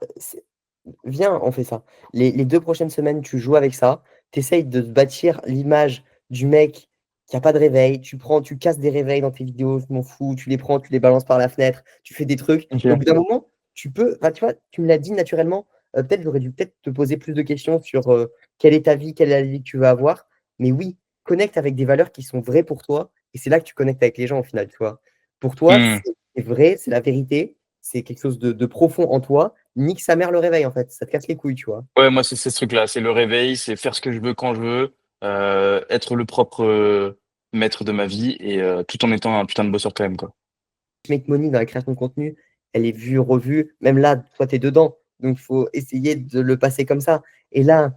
viens, on fait ça. Les 2 prochaines semaines, tu joues avec ça. Tu essayes de te bâtir l'image du mec qui n'a pas de réveil. Tu casses des réveils dans tes vidéos, je m'en fous. Tu les prends, tu les balances par la fenêtre. Tu fais des trucs. Et au Ok. bout d'un moment, tu peux. Enfin, tu vois, tu me l'as dit naturellement. Peut-être j'aurais dû peut-être te poser plus de questions sur quelle est ta vie, quelle est la vie que tu veux avoir. Mais oui, connecte avec des valeurs qui sont vraies pour toi. Et c'est là que tu connectes avec les gens au final, tu vois. Pour toi, Hmm. c'est vrai, c'est la vérité. C'est quelque chose de profond en toi nique sa mère le réveil, en fait. Ça te casse les couilles, tu vois. Ouais, moi, c'est ce truc-là. C'est le réveil, c'est faire ce que je veux quand je veux, être le propre maître de ma vie et tout en étant un putain de bosseur quand même, quoi. Make money dans la création de contenu, elle est vue, revue. Même là, toi, tu es dedans. Donc, il faut essayer de le passer comme ça. Et là,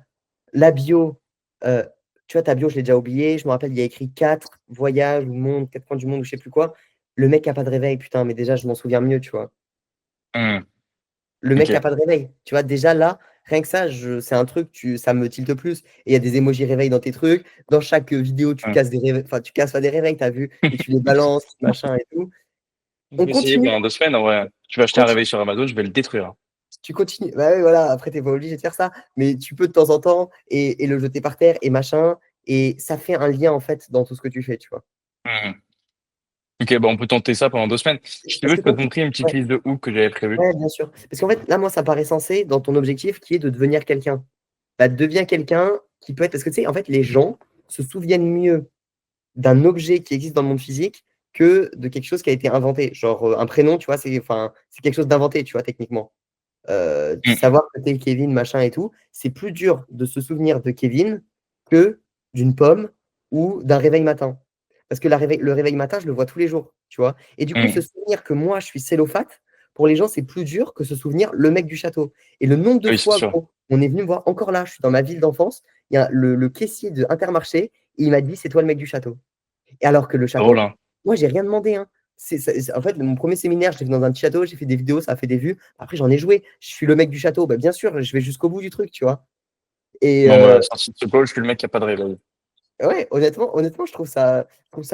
la bio, euh, tu vois, ta bio, je l'ai déjà oublié. Je me rappelle, il y a écrit 4 voyages ou monde, 4 coins du monde ou je sais plus quoi. Le mec n'a pas de réveil, putain, mais déjà, je m'en souviens mieux, tu vois. Hmm. Le mec n'a Ok. pas de réveil. Tu vois, déjà là, rien que ça, c'est un truc, ça me tilte plus. Et il y a des emojis réveil dans tes trucs. Dans chaque vidéo, tu Hmm. casses des réveils, enfin, tu casses pas des réveils, t'as vu, et tu les balances, machin et tout. Je On vais essayer continue, pendant 2 semaines. En vrai, tu vas acheter un continue, réveil sur Amazon, je vais le détruire. tu continues. Bah ouais, voilà, après, t'es pas obligé de faire ça. Mais tu peux de temps en temps et le jeter par terre et machin. Et ça fait un lien, en fait, dans tout ce que tu fais, tu vois. Hmm. Ok, bah on peut tenter ça pendant 2 semaines. Si tu Parce veux, que je peux ton te montrer une petite ouais, liste de hooks que j'avais prévue. ouais, bien sûr. Parce qu'en fait, là, moi, ça paraît sensé dans ton objectif qui est de devenir quelqu'un. Bah, deviens quelqu'un qui peut être. Parce que tu sais, en fait, les gens se souviennent mieux d'un objet qui existe dans le monde physique que de quelque chose qui a été inventé. Genre, un prénom, tu vois, c'est quelque chose d'inventé, tu vois, techniquement. Hmm. Savoir que t'es Kevin, machin et tout, c'est plus dur de se souvenir de Kevin que d'une pomme ou d'un réveil matin. Parce que le réveil matin, je le vois tous les jours, tu vois. Et du coup, se Hmm. souvenir que moi, je suis célophate, pour les gens, c'est plus dur que se souvenir le mec du château. Et le nombre de Oui, c'est fois, sûr. gros, on est venu me voir, encore là, je suis dans ma ville d'enfance, il y a le caissier de Intermarché, et il m'a dit, c'est toi le mec du château. Et alors que le Drôle, château, hein. moi, j'ai rien demandé, hein. En fait, mon premier séminaire, je l'ai fait dans un petit château, j'ai fait des vidéos, ça a fait des vues. Après, j'en ai joué. Je suis le mec du château. Bah, bien sûr, je vais jusqu'au bout du truc, tu vois. Et Bon, bah, sorti de ce call, je suis le mec qui a pas de réveil. ouais, honnêtement, je trouve ça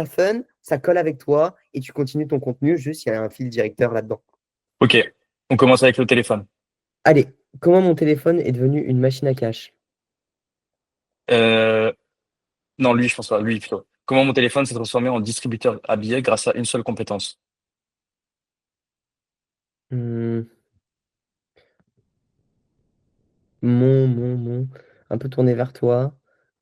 fun, ça colle avec toi et tu continues ton contenu. Juste, il y a un fil directeur là-dedans. Ok, on commence avec le téléphone. Allez, comment mon téléphone est devenu une machine à cash? Euh, non, lui, je pense pas. Lui, plutôt. Comment mon téléphone s'est transformé en distributeur à billets grâce à une seule compétence? Hmm, mon. Un peu tourné vers toi.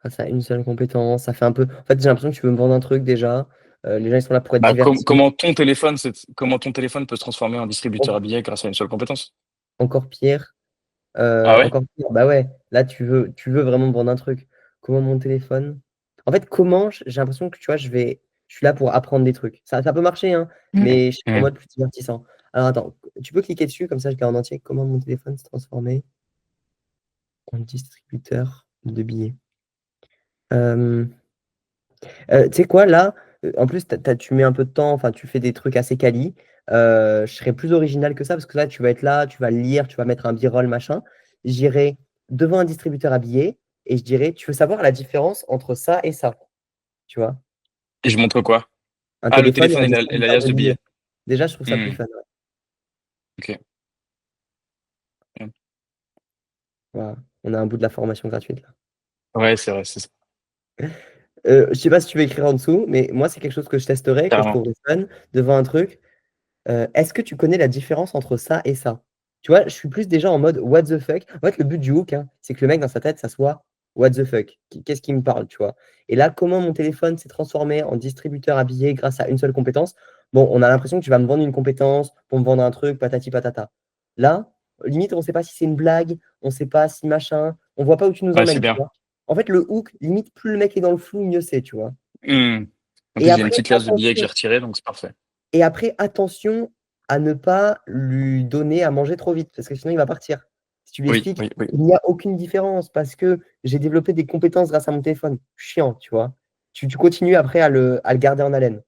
Ah, ça a une seule compétence. Ça fait un peu. En fait, j'ai l'impression que tu veux me vendre un truc déjà. Les gens, ils sont là pour être Bah, divertis. comment ton téléphone peut se transformer en distributeur à billets grâce à une seule compétence? Encore pire. Ah ouais? Encore pire. Bah ouais, là, tu veux vraiment me vendre un truc. Comment mon téléphone? En fait, comment, j'ai l'impression que tu vois, je suis là pour apprendre des trucs. Ça peut marcher, hein, mais je suis en Hmm. mode plus divertissant. Alors attends, tu peux cliquer dessus, comme ça je garde en entier. Comment mon téléphone s'est transformé en distributeur de billets? Euh, Tu sais quoi, là, en plus, tu mets un peu de temps, enfin, tu fais des trucs assez quali. Je serais plus original que ça, parce que là, tu vas être là, tu vas le lire, tu vas mettre un b-roll, machin. J'irai devant un distributeur à billets et je dirais, tu veux savoir la différence entre ça et ça, tu vois? Et je montre quoi? Un Ah, le téléphone et téléphone un et distributeur l'alias de de billets. billets. Déjà, je trouve ça plus Hmm. fun. Ouais. Ok. Voilà. On a un bout de la formation gratuite, là. Ouais, c'est vrai, c'est ça. Je sais pas si tu veux écrire en dessous, mais moi, c'est quelque chose que je testerais, que je Carrément. trouverais fun, devant un truc. Est-ce que tu connais la différence entre ça et ça? Tu vois, je suis plus déjà en mode what the fuck. En fait, le but du hook, hein, c'est que le mec dans sa tête, ça soit what the fuck. Qu'est-ce qui me parle, tu vois? Et là, comment mon téléphone s'est transformé en distributeur à billets grâce à une seule compétence? Bon, on a l'impression que tu vas me vendre une compétence pour me vendre un truc, patati patata. Là, limite, on ne sait pas si c'est une blague, on ne sait pas si machin, on voit pas où tu nous Ouais, c'est emmènes, tu bien. vois. En fait, le hook, limite, plus le mec est dans le flou, mieux c'est, tu vois. Hmm. En Et plus, j'ai une après, petite liasse de billets que j'ai retirée, donc c'est parfait. attention à ne pas lui donner à manger trop vite, parce que sinon il va partir. Si tu lui Oui, expliques, oui, oui. il n'y a aucune différence parce que j'ai développé des compétences grâce à mon téléphone. Chiant, tu vois. Tu continues après à le garder en haleine.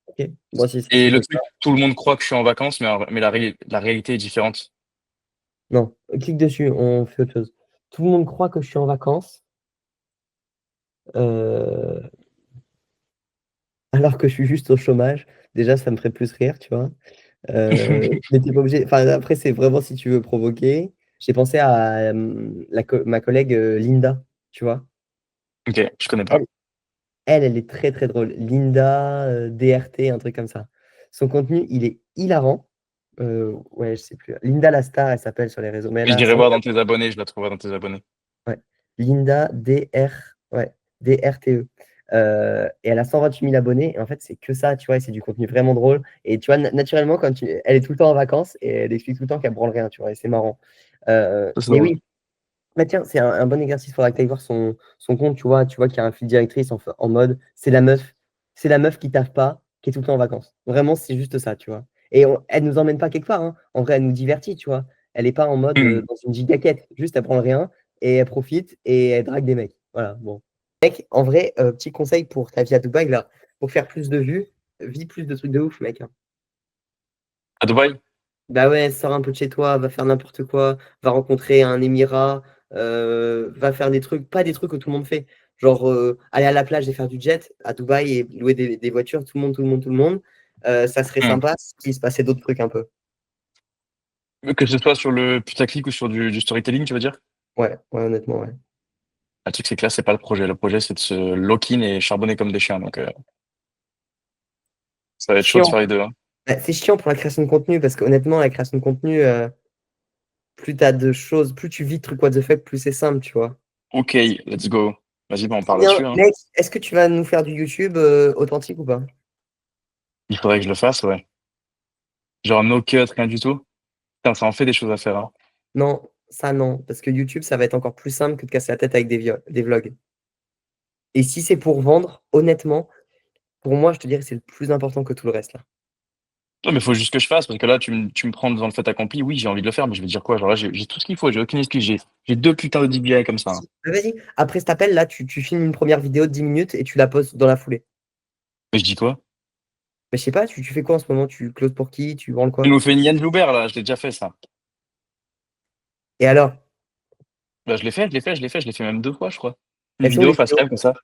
Ok. Bon, si Et tu le fais ça. truc, tout le monde croit que je suis en vacances, mais la réalité est différente. Non, clique dessus, on fait autre chose. Tout le monde croit que je suis en vacances, euh, alors que je suis juste au chômage. Déjà, ça me ferait plus rire, tu vois. Mais t'es pas obligé. Enfin, après, c'est vraiment si tu veux provoquer. J'ai pensé à ma collègue Linda, tu vois. Ok, je connais pas. Elle, elle est très très drôle. Linda, DRT, un truc comme ça. Son contenu, il est hilarant. Ouais, je sais plus. Linda la star, elle s'appelle sur les réseaux. Mais elle Je a dirais 100. voir dans tes abonnés, je la trouverai dans tes abonnés. Ouais. Linda DR, ouais, DRTE. Et elle a 128 000 abonnés. Et en fait, c'est que ça, tu vois, et c'est du contenu vraiment drôle. Et tu vois, naturellement, elle est tout le temps en vacances et elle explique tout le temps qu'elle branle rien, tu vois, et c'est marrant. Ça, c'est Mais drôle. oui, bah tiens, c'est un bon exercice. Il faudra que tu ailles voir son compte, tu vois qu'il y a un fil directrice en mode c'est la meuf qui taffe pas, qui est tout le temps en vacances. Vraiment, c'est juste ça, tu vois. Et elle nous emmène pas quelque part, hein. En vrai, elle nous divertit, tu vois. Elle est pas en mode dans une gigaquette. Juste, elle prend rien et elle profite et elle drague des mecs. Voilà, bon. Mec, en vrai, petit conseil pour ta vie à Dubaï, là, pour faire plus de vues, vis plus de trucs de ouf, mec, hein. À Dubaï? Bah ouais, sors un peu de chez toi, va faire n'importe quoi, va rencontrer un émirat, va faire des trucs, pas des trucs que tout le monde fait. Genre aller à la plage et faire du jet à Dubaï et louer des voitures, tout le monde, tout le monde, tout le monde. Ça serait Hmm. sympa s'il se passait d'autres trucs un peu. Que ce soit sur le putaclic ou sur du storytelling, tu veux dire? Ouais, ouais, honnêtement, ouais. Le truc, c'est que là, c'est pas le projet. Le projet, c'est de se lock-in et charbonner comme des chiens. Donc, ça va être chaud de Chiant. faire les deux, hein. Bah, c'est chiant pour la création de contenu parce qu'honnêtement, la création de contenu, plus t'as de choses, plus tu vis de trucs what the fuck, plus c'est simple, tu vois. Ok, let's go. Vas-y, bah, on parle Bien, là-dessus, hein. mec, est-ce que tu vas nous faire du YouTube authentique ou pas? Il faudrait que je le fasse, ouais. Genre no cut, rien du tout. Putain, ça en fait des choses à faire, hein. Non, ça non, parce que YouTube, ça va être encore plus simple que de casser la tête avec des vlogs. Et si c'est pour vendre, honnêtement, pour moi, je te dirais que c'est le plus important que tout le reste là. Non, mais faut juste que je fasse, parce que là, tu me prends devant le fait accompli. Oui, j'ai envie de le faire, mais je vais dire quoi? Genre là, j'ai tout ce qu'il faut, j'ai aucune excuse. J'ai deux putains de DBI comme ça, hein. Ah, vas-y, après cet appel, là, tu filmes une première vidéo de 10 minutes et tu la postes dans la foulée. Mais je dis quoi? Mais je sais pas, tu fais quoi en ce moment? Tu closes pour qui? Tu vends Tu quoi? nous fais une Yann Joubert, là, je l'ai déjà fait, ça. Et alors, Bah, je l'ai fait même deux fois, je crois. Une elles sont où vidéo les face vidéos? cam comme ça.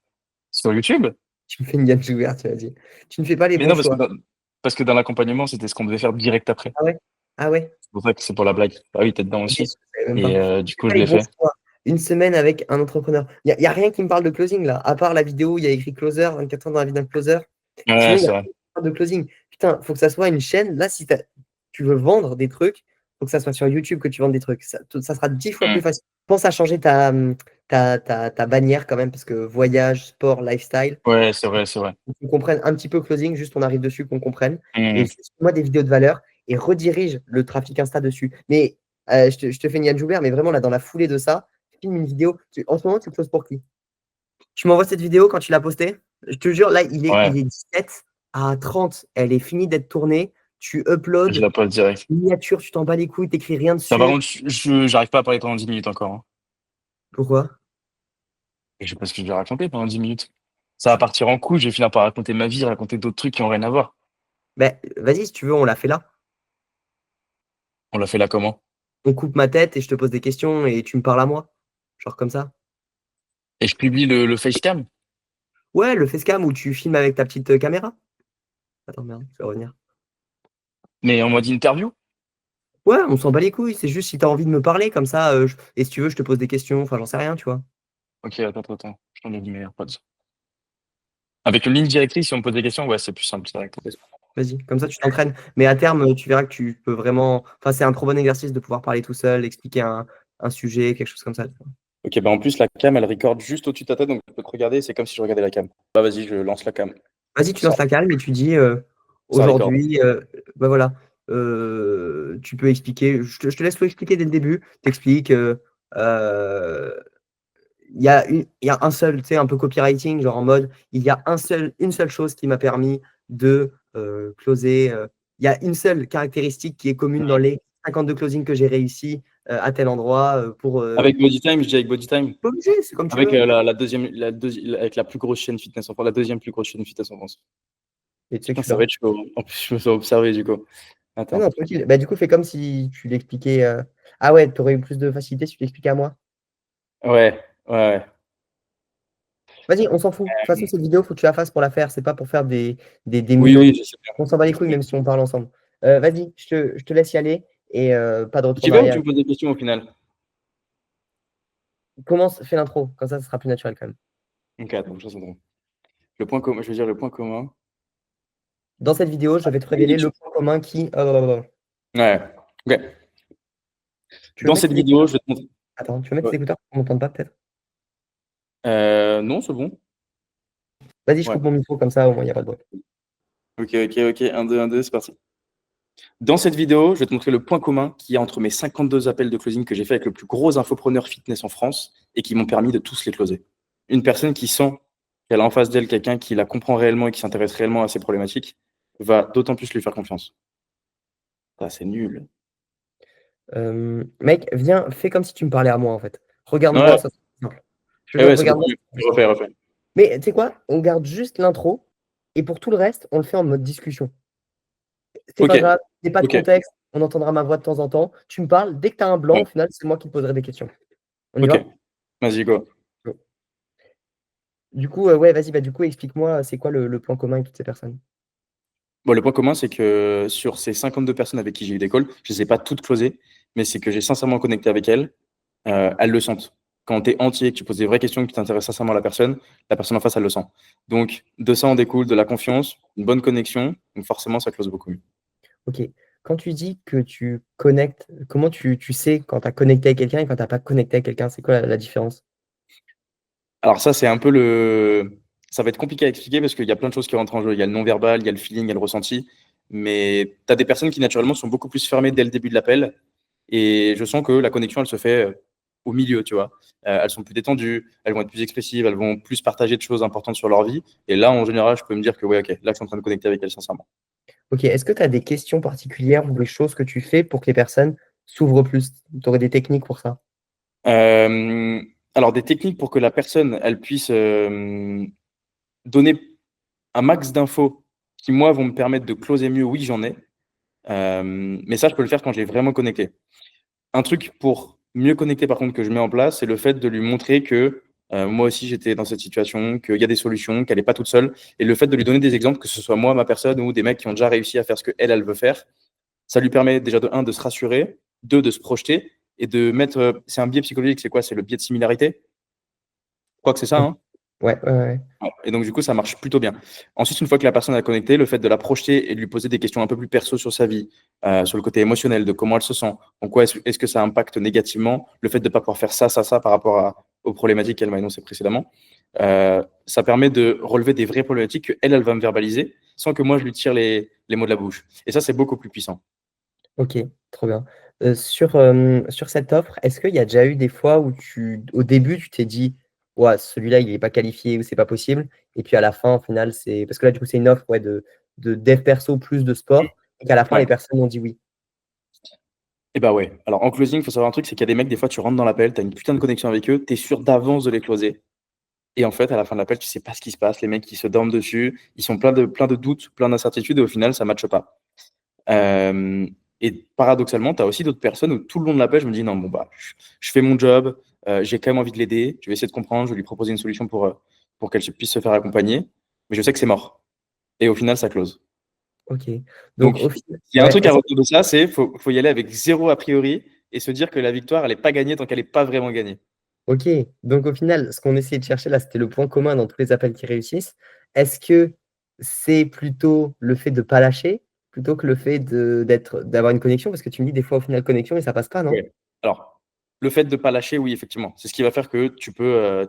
Sur YouTube? Tu me fais une Yann Joubert, tu m'as dit. Tu ne fais pas les Mais bons non, choix. parce que dans l'accompagnement, c'était ce qu'on devait faire direct après. Ah ouais? Ah ouais? C'est pour ça que c'est pour la blague. Ah oui, t'es dedans Ok, je aussi. savais même pas. Et Tu du fais coup, pas je les l'ai bons fait. choix. Une semaine avec un entrepreneur. Il y a rien qui me parle de closing là. À part la vidéo, il y a écrit closer, 24 ans dans la vie d'un closer. Ouais, Sinon, il y c'est a vrai. pas de closing. Putain, faut que ça soit une chaîne. Là, si tu veux vendre des trucs, faut que ça soit sur YouTube que tu vendes des trucs. Ça sera 10 fois plus Hmm. facile. Pense à changer ta bannière quand même, parce que voyage, sport, lifestyle, Ouais, c'est vrai, c'est vrai. faut qu'on comprenne un petit peu closing, juste on arrive dessus, qu'on comprenne. Et Hmm. juste moi des vidéos de valeur et redirige le trafic Insta dessus. Mais je te fais une Yann Joubert, mais vraiment là, dans la foulée de ça, filme une vidéo. En ce moment, tu closes pour qui? Tu m'envoies cette vidéo quand tu l'as postée. Je te jure, là, il Ouais, est 17 à 30. Elle est finie d'être tournée. Tu je uploads, la poste direct. miniature, tu t'en bats les couilles, t'écris rien Ça, par dessus. contre, j'arrive pas à parler pendant 10 minutes encore, hein. Pourquoi? Et je sais pas ce que je vais raconter pendant 10 minutes. Ça va partir en couille, je vais finir par raconter ma vie, raconter d'autres trucs qui ont rien à voir. Ben, vas-y, si tu veux, on l'a fait là. On l'a fait là comment? On coupe ma tête et je te pose des questions et tu me parles à moi. Genre comme ça. Et je publie le facecam? Ouais, le facecam où tu filmes avec ta petite caméra. Attends, merde, je vais revenir. Mais en mode interview? Ouais, on s'en bat les couilles. C'est juste si tu as envie de me parler comme ça. Et si tu veux, je te pose des questions. Enfin, j'en sais rien, tu vois. Ok, attends. Je t'en ai dit mes AirPods. Avec une ligne directrice, si on me pose des questions, ouais, c'est plus simple, c'est vrai. Vas-y, comme ça, tu t'entraînes. Mais à terme, tu verras que tu peux vraiment. Enfin, c'est un trop bon exercice de pouvoir parler tout seul, expliquer un sujet, quelque chose comme ça, tu vois. Ok, bah en plus, la cam, elle recorde juste au-dessus de ta tête, donc je peux te regarder, c'est comme si je regardais la cam. Bah vas-y, je lance la cam. Vas-y, tu Ça, lances la calme et tu dis ça record. aujourd'hui, bah voilà, tu peux expliquer. Je te laisse tout expliquer dès le début. T'expliques. Euh, il y a un seul, tu sais, un peu copywriting, genre en mode, il y a une seule chose qui m'a permis de closer. Il y a une seule caractéristique qui est commune dans les 52 closings que j'ai réussi à tel endroit pour. Avec Body Time, je dis avec Body Time. Pas obligé, c'est comme tu Avec veux. avec la plus grosse chaîne fitness en France, la deuxième plus grosse chaîne fitness en France. Et tu sais que Putain, je suis ça là. va être chaud. En plus, je me sens observé du coup. Ah Attends. non, tranquille. Bah, du coup, fais comme si tu l'expliquais. Ah ouais, tu aurais eu plus de facilité si tu l'expliquais à moi. Ouais. Vas-y, on s'en fout. De toute façon, cette vidéo, faut que tu la fasses pour la faire. C'est pas pour faire des millions. Oui, je sais bien. On s'en bat les couilles, même si on parle ensemble. Vas-y, je te laisse y aller et pas de retour Tu en veux ou tu arrière. me poses des questions au final? Commence, fais l'intro. Comme ça sera plus naturel quand même. Ok, attends, je vais le point commun. Je veux dire le point commun. Dans cette vidéo, je vais te révéler le point commun qui. Ouais. Ok. Tu veux Dans mettre cette tes vidéo, écouteurs? je vais te montrer. Attends, tu veux mettre Ouais. tes écouteurs? On m'entend pas peut-être? Non, c'est bon. Vas-y, je Ouais. coupe mon micro comme ça, au moins il n'y a pas de bruit. Ok. 1, 2, c'est parti. Dans cette vidéo, je vais te montrer le point commun qu'il y a entre mes 52 appels de closing que j'ai fait avec le plus gros infopreneur fitness en France et qui m'ont permis de tous les closer. Une personne qui sent qu'elle a en face d'elle quelqu'un qui la comprend réellement et qui s'intéresse réellement à ses problématiques va d'autant plus lui faire confiance. Ah, c'est nul. Mec, viens, fais comme si tu me parlais à moi en fait. Regarde-moi, Ouais, ça sera plus simple. Je veux ouais, dire, ouais, c'est beaucoup regarde-moi. mieux. Refais, refais. Mais tu sais quoi? On garde juste l'intro et pour tout le reste, on le fait en mode discussion. C'est Ok, pas grave, il n'y a pas de ok, contexte, on entendra ma voix de temps en temps. Tu me parles, dès que tu as un blanc, au ouais, final, c'est moi qui te poserai des questions. On y ok. va? Vas-y, go. Du coup, ouais, vas-y, bah, du coup, explique-moi, c'est quoi le point commun avec toutes ces personnes? Bon, le point commun, c'est que sur ces 52 personnes avec qui j'ai eu des calls, je ne les ai pas toutes closées, mais c'est que j'ai sincèrement connecté avec elles. Elles le sentent. Quand tu es entier, que tu poses des vraies questions, que tu t'intéresses sincèrement à la personne en face, elle le sent. Donc, de ça, on découle de la confiance, une bonne connexion. Donc, forcément, ça close beaucoup mieux. Ok. Quand tu dis que tu connectes, comment tu sais quand tu as connecté avec quelqu'un et quand tu n'as pas connecté avec quelqu'un? C'est quoi la différence? Alors, ça, c'est un peu le. Ça va être compliqué à expliquer parce qu'il y a plein de choses qui rentrent en jeu. Il y a le non-verbal, il y a le feeling, il y a le ressenti. Mais tu as des personnes qui, naturellement, sont beaucoup plus fermées dès le début de l'appel. Et je sens que la connexion, elle se fait au milieu, tu vois. Elles sont plus détendues, elles vont être plus expressives, elles vont plus partager de choses importantes sur leur vie. Et là, en général, je peux me dire que, ouais, ok, là, je suis en train de connecter avec elles, sincèrement. Ok. Est-ce que tu as des questions particulières ou des choses que tu fais pour que les personnes s'ouvrent plus? Tu aurais des techniques pour ça? Euh, alors, des techniques pour que la personne, elle puisse donner un max d'infos qui, moi, vont me permettre de closer mieux, oui, j'en ai. Mais ça, je peux le faire quand j'ai vraiment connecté. Un truc pour mieux connecter, par contre, que je mets en place, c'est le fait de lui montrer que moi aussi, j'étais dans cette situation, qu'il y a des solutions, qu'elle n'est pas toute seule. Et le fait de lui donner des exemples, que ce soit moi, ma personne, ou des mecs qui ont déjà réussi à faire ce qu'elle, elle veut faire, ça lui permet déjà de un, de se rassurer, deux, de se projeter, et de mettre. C'est un biais psychologique, c'est quoi? C'est le biais de similarité. Je crois que c'est ça, Ok. hein. Ouais, ouais, ouais. Ouais. Et donc, du coup, ça marche plutôt bien. Ensuite, une fois que la personne a connecté, le fait de la projeter et de lui poser des questions un peu plus perso sur sa vie, sur le côté émotionnel, de comment elle se sent, en quoi est-ce que ça impacte négativement, le fait de ne pas pouvoir faire ça par rapport aux problématiques qu'elle m'a énoncées précédemment, ça permet de relever des vraies problématiques qu'elle, elle va me verbaliser sans que moi, je lui tire les mots de la bouche. Et ça, c'est beaucoup plus puissant. Ok, trop bien. Sur cette offre, est-ce qu'il y a déjà eu des fois où au début, tu t'es dit, ouais, celui-là, il n'est pas qualifié ou c'est pas possible, et puis à la fin, au final, c'est. Parce que là, du coup, c'est une offre ouais, de dev perso plus de sport, et qu'à la fin, Ouais. les personnes ont dit oui. Et bah ouais. Alors, en closing, il faut savoir un truc, c'est qu'il y a des mecs, des fois, tu rentres dans l'appel, tu as une putain de connexion avec eux, tu es sûr d'avance de les closer. Et en fait, à la fin de l'appel, tu sais pas ce qui se passe. Les mecs, ils se dorment dessus. Ils sont plein de doutes, plein d'incertitudes. Et au final, ça ne matche pas. Euh, et paradoxalement, tu as aussi d'autres personnes où tout le long de l'appel, je me dis non, bon, bah, je fais mon job. J'ai quand même envie de l'aider. Je vais essayer de comprendre. Je vais lui proposer une solution pour qu'elle puisse se faire accompagner. Mais je sais que c'est mort. Et au final, ça close. Ok. Donc, Donc, au final, il y a un ouais, truc à retenir de ça, c'est faut y aller avec zéro a priori et se dire que la victoire, elle n'est pas gagnée tant qu'elle n'est pas vraiment gagnée. ok. Donc, au final, ce qu'on essayait de chercher là, c'était le point commun dans tous les appels qui réussissent. Est-ce que c'est plutôt le fait de ne pas lâcher plutôt que le fait d'avoir une connexion? Parce que tu me dis des fois, au final, connexion et ça passe pas, non? Ouais. Alors, le fait de ne pas lâcher, oui, effectivement. C'est ce qui va faire que tu peux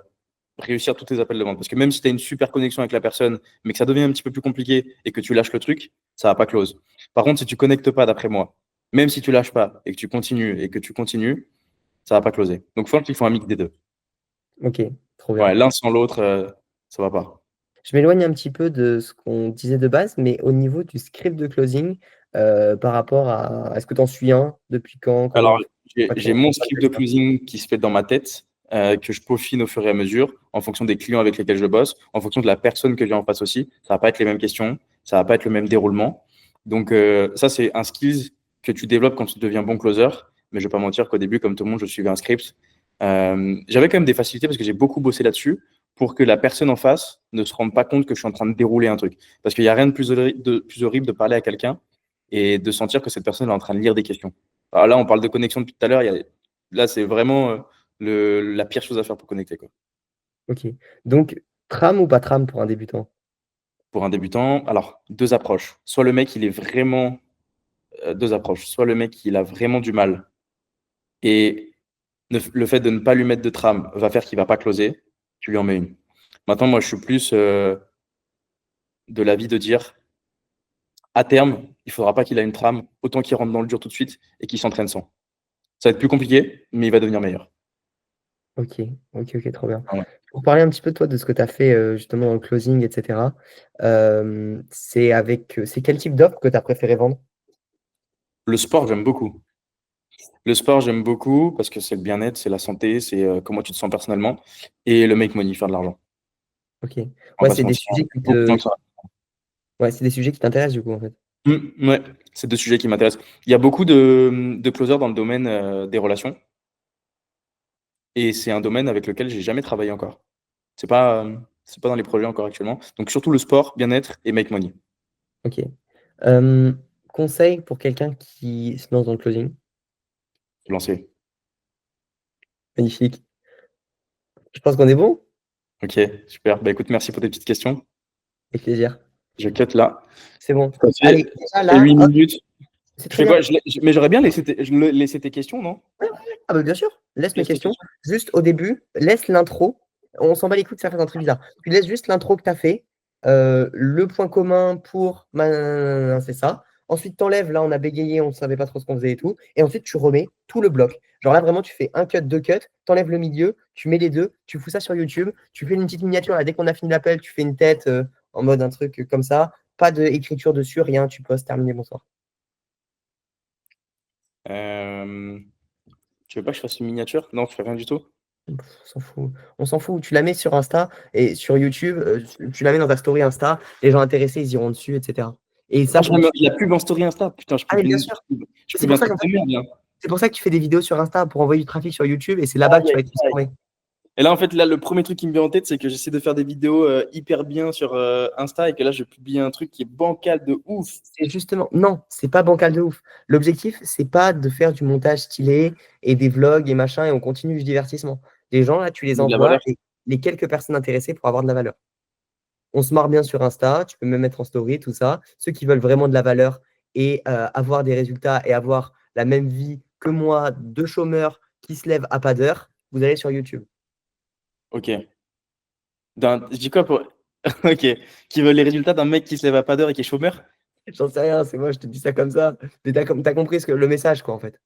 réussir tous tes appels de vente. Parce que même si tu as une super connexion avec la personne, mais que ça devient un petit peu plus compliqué et que tu lâches le truc, ça va pas close. Par contre, si tu connectes pas, d'après moi, même si tu lâches pas et que tu continues, ça va pas closer. Donc, je pense qu'il faut un mix des deux. Ok, trop bien. Ouais, l'un sans l'autre, ça va pas. Je m'éloigne un petit peu de ce qu'on disait de base, mais au niveau du script de closing, par rapport à est-ce que tu en suis un? Depuis quand? Comment Alors, tu j'ai pas j'ai trop- mon script de closing qui se fait dans ma tête, que je peaufine au fur et à mesure, en fonction des clients avec lesquels je bosse, en fonction de la personne que j'ai en face aussi. Ça va pas être les mêmes questions, ça va pas être le même déroulement. Donc, ça, c'est un skills que tu développes quand tu deviens bon closer. Mais je vais pas mentir qu'au début, comme tout le monde, je suivais un script. J'avais quand même des facilités parce que j'ai beaucoup bossé là-dessus pour que la personne en face ne se rende pas compte que je suis en train de dérouler un truc. Parce qu'il n'y a rien de plus horrible de parler à quelqu'un et de sentir que cette personne est en train de lire des questions. Alors là, on parle de connexion depuis tout à l'heure. Là, c'est vraiment la pire chose à faire pour connecter, quoi. Ok. Donc, tram ou pas tram pour un débutant? Pour un débutant, alors, deux approches. Soit le mec, il est vraiment. Deux approches. Soit le mec, il a vraiment du mal et le fait de ne pas lui mettre de trame va faire qu'il va pas closer. Tu lui en mets une. Maintenant, moi, je suis plus de l'avis de dire à terme, il faudra pas qu'il ait une trame, autant qu'il rentre dans le dur tout de suite et qu'il s'entraîne sans. Ça va être plus compliqué, mais il va devenir meilleur. Ok, ok, ok, trop bien. Voilà. Pour parler un petit peu, toi, de ce que tu as fait justement dans le closing, etc., c'est quel type d'offre que tu as préféré vendre? Le sport, j'aime beaucoup. Le sport, j'aime beaucoup parce que c'est le bien-être, c'est la santé, c'est comment tu te sens personnellement. Et le make money, faire de l'argent. Ok. On va Ouais, pas c'est se des mentir, sujets qui beaucoup de gens te, qui sont- ouais, c'est des sujets qui t'intéressent du coup en fait. Ouais, c'est deux sujets qui m'intéressent. Il y a beaucoup de closers dans le domaine des relations. Et c'est un domaine avec lequel j'ai jamais travaillé encore. C'est pas dans les projets encore actuellement. Donc surtout le sport, bien-être et make money. Ok. Euh, Conseil pour quelqu'un qui se lance dans le closing. Lancer. Magnifique. Je pense qu'on est bon. Ok, super. Bah écoute, merci pour tes petites questions. Avec plaisir. Je cut là. C'est bon. Ça Allez, fait, déjà ça fait là, 8 hop, minutes. c'est Je très fais quoi? bien. Mais j'aurais bien laissé tes questions, non? Ah bah bien sûr, laisse mes Laisse tes questions. questions. Juste au début, laisse l'intro. On s'en bat les couilles que ça fasse un truc bizarre. Tu laisses juste l'intro que tu as fait. Le point commun pour c'est ça. Ensuite, t'enlèves, là on a bégayé, on ne savait pas trop ce qu'on faisait et tout. Et ensuite, tu remets tout le bloc. Genre là, vraiment, tu fais un cut, deux cuts, t'enlèves le milieu, tu mets les deux, tu fous ça sur YouTube, tu fais une petite miniature. Là, dès qu'on a fini l'appel, tu fais une tête en mode un truc comme ça. Pas d'écriture dessus, rien, tu postes, terminé, bonsoir. Euh, Tu veux pas que je fasse une miniature? Non, je fais rien du tout. On s'en fout. On s'en fout. Tu la mets sur Insta et sur YouTube, tu la mets dans ta story Insta. Les gens intéressés, ils iront dessus, etc. Et Ah, sache je que vais tu... mettre de la pub en story Insta. Putain, Ah, mais bien sûr. je C'est pub un pour ça truc qu'en fait, de merde, là. c'est pour ça que tu fais des vidéos sur Insta pour envoyer du trafic sur YouTube et c'est là-bas que Aïe, tu vas aïe, être transformé. Et là, en fait, là, le premier truc qui me vient en tête, c'est que j'essaie de faire des vidéos hyper bien sur Insta et que là, je publie un truc qui est bancal de ouf. C'est justement, non, c'est pas bancal de ouf. L'objectif, c'est pas de faire du montage stylé et des vlogs et machin et on continue du divertissement. Les gens, là, tu les De la envoies valeur. et les quelques personnes intéressées pour avoir de la valeur. On se marre bien sur Insta, tu peux même mettre en story, tout ça. Ceux qui veulent vraiment de la valeur et avoir des résultats et avoir la même vie que moi, deux chômeurs qui se lèvent à pas d'heure, vous allez sur YouTube. Ok. Je dis quoi pour. Ok. Qui veut les résultats d'un mec qui se lève à pas d'heure et qui est chômeur? J'en sais rien, c'est moi, je te dis ça comme ça. Mais t'as compris le message, quoi, en fait.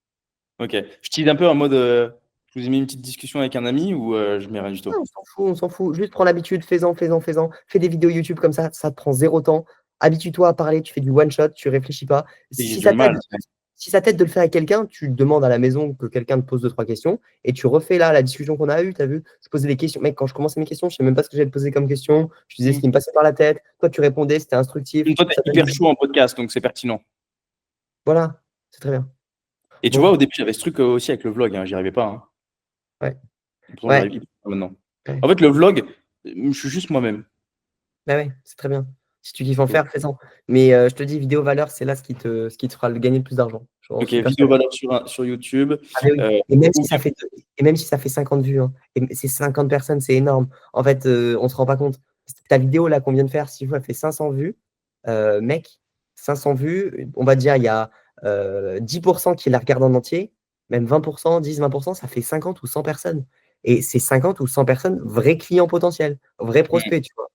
Ok. Je tease un peu en mode. Je vous ai mis une petite discussion avec un ami ou je mets rien du tout? Ah, on s'en fout, on s'en fout. Juste prends l'habitude, fais-en, fais-en, fais-en. Fais des vidéos YouTube comme ça te prend zéro temps. Habitue-toi à parler, tu fais du one shot, tu réfléchis pas. Et j'ai Si du ça mal. t'aide, si ça t'aide de le faire avec quelqu'un, tu demandes à la maison que quelqu'un te pose deux, trois questions et tu refais là la discussion qu'on a eue, t'as vu? Je posais des questions. Mec, quand je commençais mes questions, je sais même pas ce que j'allais te poser comme question. Je disais ce qui me passait par la tête. Toi, tu répondais, c'était instructif. Toi, t'es Ça hyper donnait- chaud en podcast, donc c'est pertinent. Voilà, c'est très bien. Et tu vois, Bon, au début, j'avais ce truc aussi avec le vlog, hein, j'y arrivais pas, hein. ouais, Pourtant, ouais, j'arrive hyper bien maintenant. ouais. En fait, le vlog, je suis juste moi-même. Bah ouais, c'est très bien. Si tu kiffes en faire, fais-en. Mais je te dis, vidéo valeur, c'est là ce qui te fera gagner le plus d'argent. J'en Ok, suis vidéo persuadé. valeur sur YouTube. Ah, mais oui. euh, Et même ou si ça fait, et même si ça fait 50 vues, hein, et c'est 50 personnes, c'est énorme. En fait, on se rend pas compte. Ta vidéo là qu'on vient de faire, si vous, elle fait 500 vues, mec, 500 vues, on va dire, il y a 10% qui la regardent en entier, même 20%, 10, 20%, ça fait 50 ou 100 personnes. Et c'est 50 ou 100 personnes, vrais clients potentiels, vrais prospects, tu vois.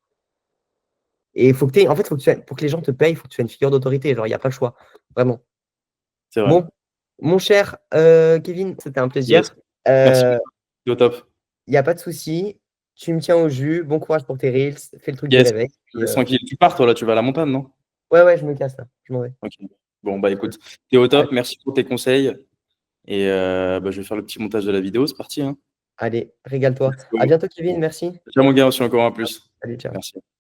Et il faut que en fait, pour que les gens te payent, il faut que tu sois une figure d'autorité. Genre, il n'y a pas le choix. Vraiment. c'est vrai. Bon, mon cher Kevin, c'était un Yes. plaisir. Merci Il beaucoup. Au top. n'y a pas de souci. Tu me tiens au jus. Bon courage pour tes reels. Fais le truc du Yes. réveil. Puis, Laisse tranquille. Tu pars, toi, là, tu vas à la montagne, non? ouais, ouais, je me casse là. Je m'en vais. Ok. Bon, bah écoute, t'es au Allez, top. Merci pour tes conseils. Et bah, je vais faire le petit montage de la vidéo. C'est parti, hein. allez, régale-toi. Let's À go. bientôt, Kevin. Merci. Ciao, mon gars, on se fait encore un plus. Salut, ciao. Merci.